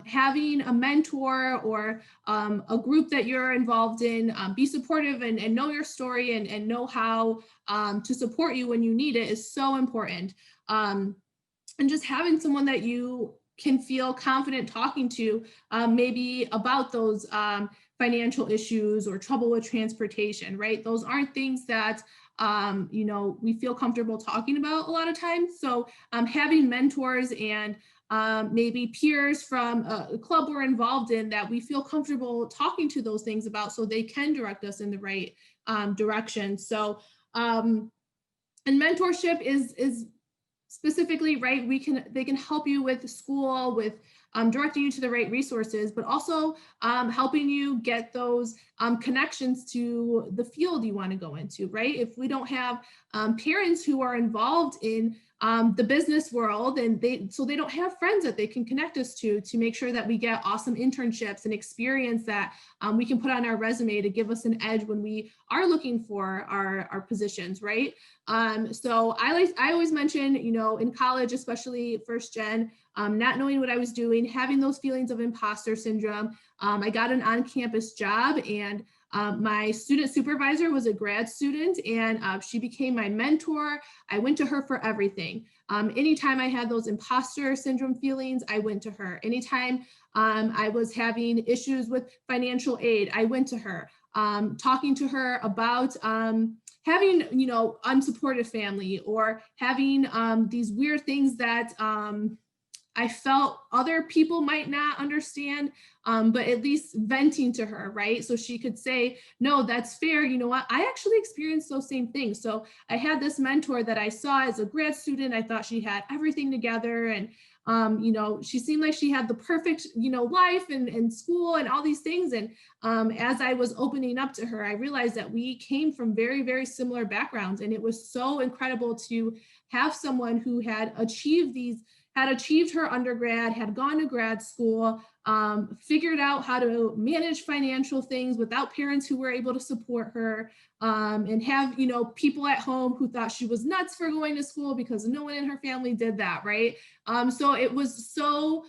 Having a mentor or a group that you're involved in, be supportive and know your story and know how to support you when you need it is so important. And just having someone that you can feel confident talking to maybe about those financial issues or trouble with transportation, right? Those aren't things that you know, we feel comfortable talking about a lot of times. So having mentors and maybe peers from a club we're involved in that we feel comfortable talking to those things about so they can direct us in the right direction. So, and mentorship is specifically, right, they can help you with school, with directing you to the right resources, but also helping you get those connections to the field you want to go into, right? If we don't have parents who are involved in the business world and they don't have friends that they can connect us to make sure that we get awesome internships and experience that we can put on our resume to give us an edge when we are looking for our positions, right? So I always mention, you know, in college, especially first gen, not knowing what I was doing, having those feelings of imposter syndrome. I got an on-campus job and my student supervisor was a grad student and she became my mentor. I went to her for everything. Anytime I had those imposter syndrome feelings, I went to her. Anytime I was having issues with financial aid, I went to her, talking to her about having, you know, unsupportive family or having these weird things that I felt other people might not understand, but at least venting to her, right? So she could say, no, that's fair. You know what? I actually experienced those same things. So I had this mentor that I saw as a grad student. I thought she had everything together, and you know, she seemed like she had the perfect, you know, life and school and all these things. And as I was opening up to her, I realized that we came from very, very similar backgrounds. And it was so incredible to have someone who had achieved her undergrad, had gone to grad school, figured out how to manage financial things without parents who were able to support her, and have, you know, people at home who thought she was nuts for going to school because no one in her family did that, right? So it was so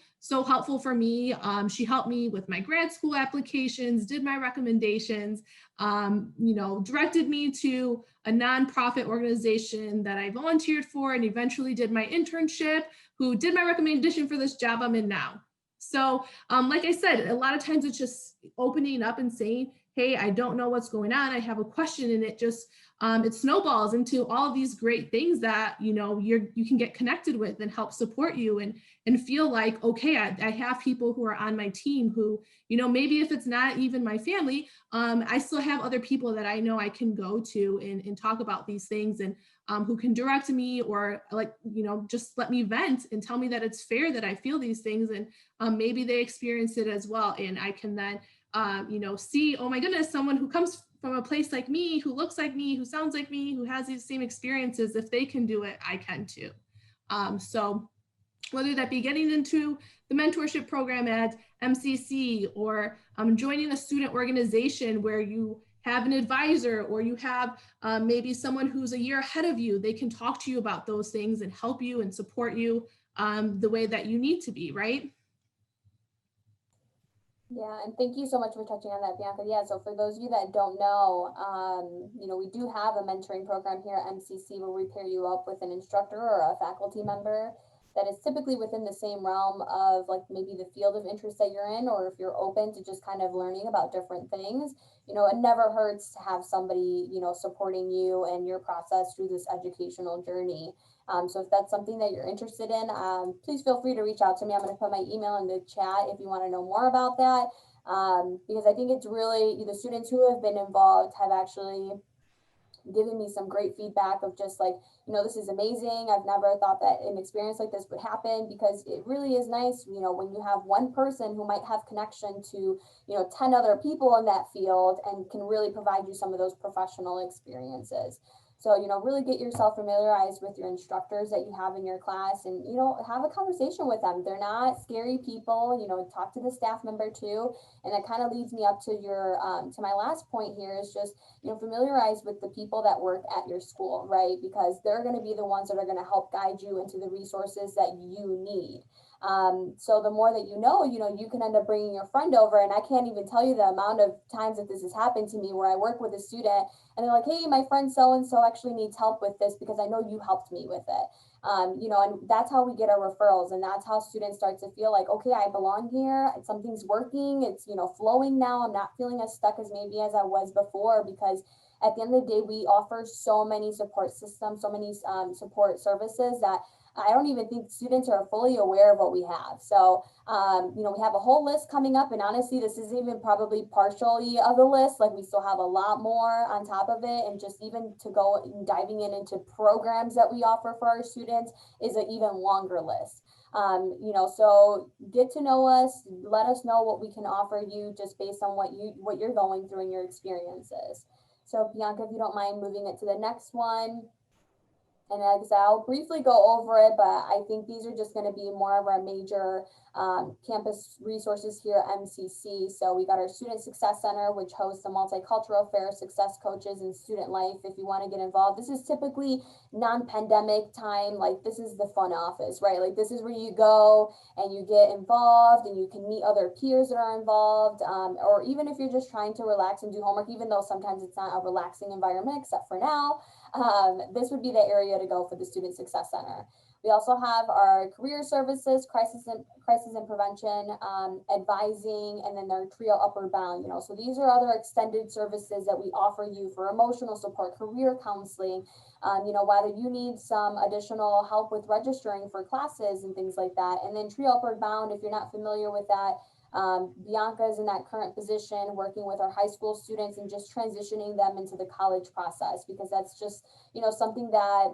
helpful for me. She helped me with my grad school applications, did my recommendations, you know, directed me to a nonprofit organization that I volunteered for and eventually did my internship, who did my recommendation for this job I'm in now. So like I said, a lot of times it's just opening up and saying, hey, I don't know what's going on. I have a question, and it just, it snowballs into all of these great things that, you know, you can get connected with and help support you and feel like, okay, I have people who are on my team who, you know, maybe if it's not even my family, I still have other people that I know I can go to and talk about these things, and who can direct me, or like, you know, just let me vent and tell me that it's fair that I feel these things, and maybe they experience it as well. And I can then, you know, see, oh my goodness, someone who comes from a place like me, who looks like me, who sounds like me, who has these same experiences, if they can do it, I can too. So whether that be getting into the mentorship program at MCC, or joining a student organization where you have an advisor, or you have maybe someone who's a year ahead of you, they can talk to you about those things and help you and support you the way that you need to be, right? Yeah, and thank you so much for touching on that, Bianca. Yeah, so for those of you that don't know, you know, we do have a mentoring program here at MCC where we pair you up with an instructor or a faculty member that is typically within the same realm of like maybe the field of interest that you're in, or if you're open to just kind of learning about different things. You know, it never hurts to have somebody, you know, supporting you and your process through this educational journey. So if that's something that you're interested in, please feel free to reach out to me. I'm going to put my email in the chat if you want to know more about that. Because I think it's really, the students who have been involved have actually given me some great feedback of just like, you know, this is amazing. I've never thought that an experience like this would happen, because it really is nice, you know, when you have one person who might have connection to, you know, 10 other people in that field and can really provide you some of those professional experiences. So, you know, really get yourself familiarized with your instructors that you have in your class, and, you know, have a conversation with them. They're not scary people. You know, talk to the staff member too. And that kind of leads me up to your, to my last point here is just, you know, familiarize with the people that work at your school, right? Because they're going to be the ones that are going to help guide you into the resources that you need. So the more that you know, you can end up bringing your friend over, and I can't even tell you the amount of times that this has happened to me where I work with a student and they're like, hey, my friend so-and-so actually needs help with this because I know you helped me with it. You know, and that's how we get our referrals, and that's how students start to feel like, okay, I belong here. Something's working. It's, you know, flowing now. I'm not feeling as stuck as maybe as I was before, because at the end of the day, we offer so many support systems, so many support services that I don't even think students are fully aware of what we have. So, you know, we have a whole list coming up, and honestly, this is even probably partially of the list. Like, we still have a lot more on top of it, and just even to go diving into programs that we offer for our students is an even longer list. You know, so get to know us, let us know what we can offer you just based on what you're going through and your experiences. So Bianca, if you don't mind moving it to the next one. And like I said, I'll briefly go over it, but I think these are just going to be more of our major campus resources here at MCC. So we got our Student Success Center, which hosts the multicultural fair, success coaches, and student life. If you want to get involved, this is typically non-pandemic time. Like, this is the fun office, right? Like, this is where you go and you get involved and you can meet other peers that are involved. Or even if you're just trying to relax and do homework, even though sometimes it's not a relaxing environment, except for now, this would be the area to go for the Student Success Center. We We also have our career services, crisis and prevention, advising, and then their trio upward bound, so these are other extended services that we offer you for emotional support, career counseling, whether you need some additional help with registering for classes and things like that. And then trio upward bound, if you're not familiar with that, Bianca is in that current position working with our high school students and just transitioning them into the college process, because that's just, something that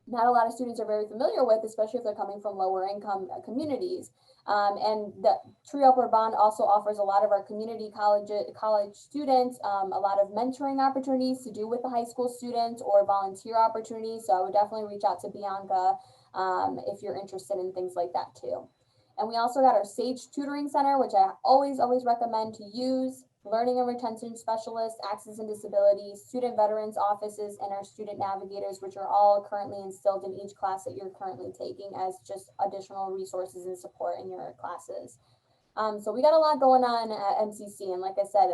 not a lot of students are very familiar with, especially if they're coming from lower income communities. And the Tree Upward Bond also offers a lot of our community college students a lot of mentoring opportunities to do with the high school students or volunteer opportunities. So I would definitely reach out to Bianca if you're interested in things like that too. And we also got our SAGE Tutoring Center, which I always recommend to use. Learning and retention specialists, access and disabilities, student veterans offices, and our student navigators, which are all currently instilled in each class that you're currently taking as just additional resources and support in your classes. So we got a lot going on at MCC, and like I said,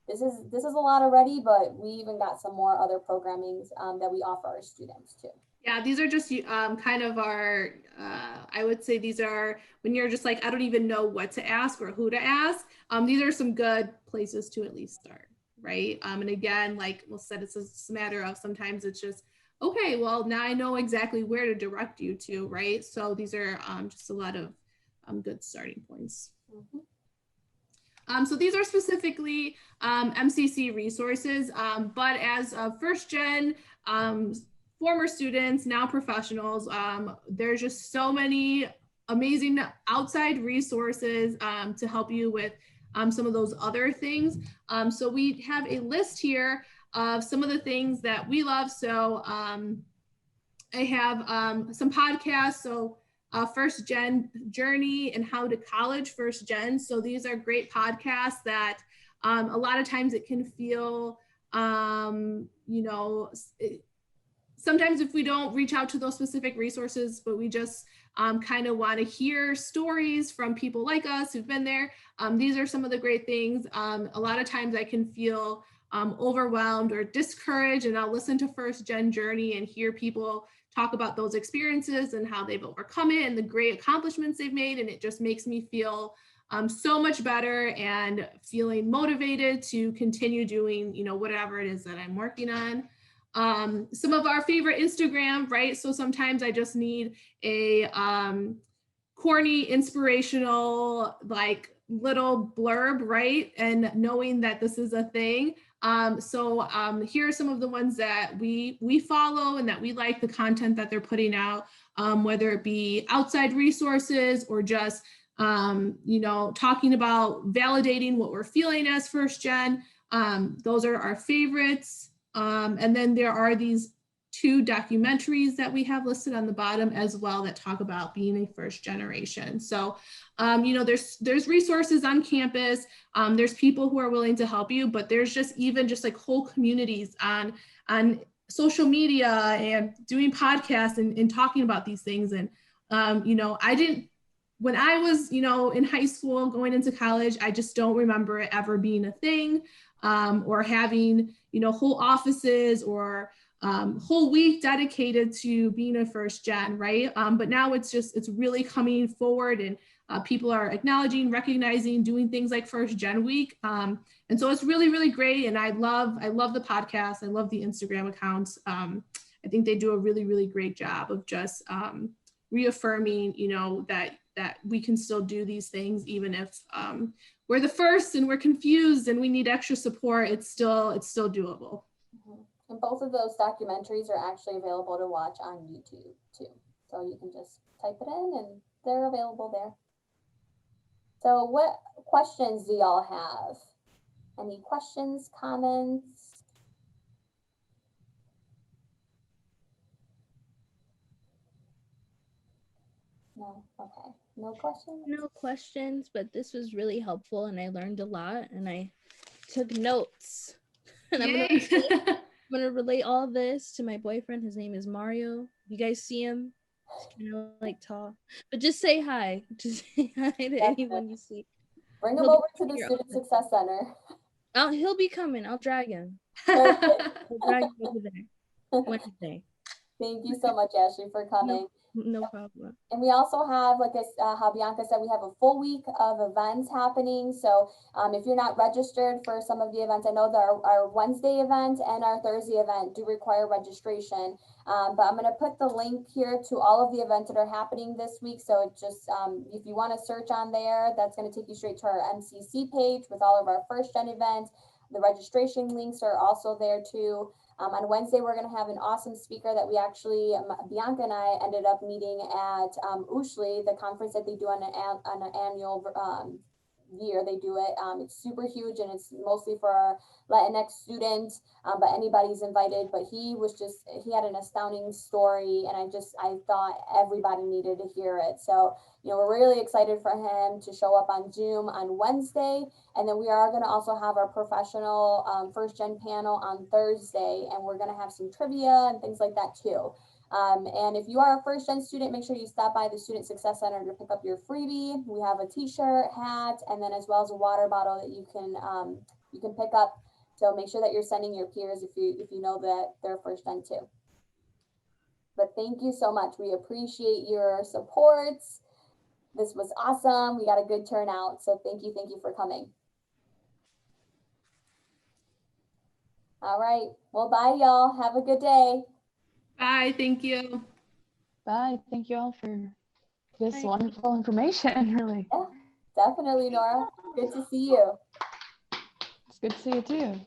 this is a lot already, but we even got some more other programmings that we offer our students too. Yeah, these are just kind of our, I would say these are when you're just like, I don't even know what to ask or who to ask. These are some good places to at least start, right? And again, like Melissa said, it's just a matter of sometimes it's just, okay, well, now I know exactly where to direct you to, right? So these are just a lot of good starting points. Mm-hmm. So these are specifically MCC resources, but as first gen, former students, now professionals, there's just so many amazing outside resources to help you with some of those other things. So we have a list here of some of the things that we love. So I have some podcasts. So First Gen Journey and How to College First Gen. So these are great podcasts that a lot of times it can feel, sometimes if we don't reach out to those specific resources, but we just kind of want to hear stories from people like us who've been there. These are some of the great things. A lot of times I can feel overwhelmed or discouraged, and I'll listen to First Gen Journey and hear people talk about those experiences and how they've overcome it and the great accomplishments they've made. And it just makes me feel so much better and feeling motivated to continue doing, whatever it is that I'm working on. Some of our favorite Instagram, right? So sometimes I just need a corny, inspirational, like little blurb, right? And knowing that this is a thing. So here are some of the ones that we follow and that we like the content that they're putting out, whether it be outside resources or just, talking about validating what we're feeling as first gen. Those are our favorites. And then there are these 2 documentaries that we have listed on the bottom as well that talk about being a first generation. So, there's resources on campus. There's people who are willing to help you, but there's just like whole communities on social media and doing podcasts and talking about these things. And, when I was, in high school going into college, I just don't remember it ever being a thing. Or having, whole offices or whole week dedicated to being a first gen, right? But now it's really coming forward, and people are acknowledging, recognizing, doing things like First Gen Week. And so it's really, really great. And I love the podcast. I love the Instagram accounts. I think they do a really, really great job of just reaffirming, that we can still do these things, even if we're the first and we're confused and we need extra support, it's still doable. Mm-hmm. And both of those documentaries are actually available to watch on YouTube too. So you can just type it in and they're available there. So what questions do y'all have? Any questions, comments? No, okay. No questions? No questions, but this was really helpful and I learned a lot and I took notes. And I'm gonna relate all this to my boyfriend. His name is Mario. You guys see him? He's kind of like tall. But just say hi. Just say hi to anyone you see. Bring him over to the Student Success Center. He'll be coming. I'll drag him. I'll drag him over there Wednesday. Thank you so much, Ashley, for coming. No problem. And we also have, like how Bianca said, we have a full week of events happening. So if you're not registered for some of the events, I know that our Wednesday event and our Thursday event do require registration. But I'm going to put the link here to all of the events that are happening this week. So it just, if you want to search on there, that's going to take you straight to our MCC page with all of our first gen events. The registration links are also there too. On Wednesday, we're going to have an awesome speaker that we actually, Bianca and I ended up meeting at Ushly, the conference that they do on an annual year. They do it. It's super huge and it's mostly for our Latinx students, but anybody's invited. But he had an astounding story, and I thought everybody needed to hear it. So, we're really excited for him to show up on Zoom on Wednesday. And then we are going to also have our professional first gen panel on Thursday, and we're going to have some trivia and things like that too. And if you are a first gen student, make sure you stop by the Student Success Center to pick up your freebie. We have a t-shirt, hat, and then as well as a water bottle that you can pick up. So make sure that you're sending your peers if you know that they're first gen too. But thank you so much. We appreciate your supports. This was awesome. We got a good turnout. So thank you for coming. All right. Well, bye y'all. Have a good day. Bye. Thank you. Bye. Thank you all for this wonderful information, really. Yeah, definitely, Nora. Good to see you. It's good to see you too.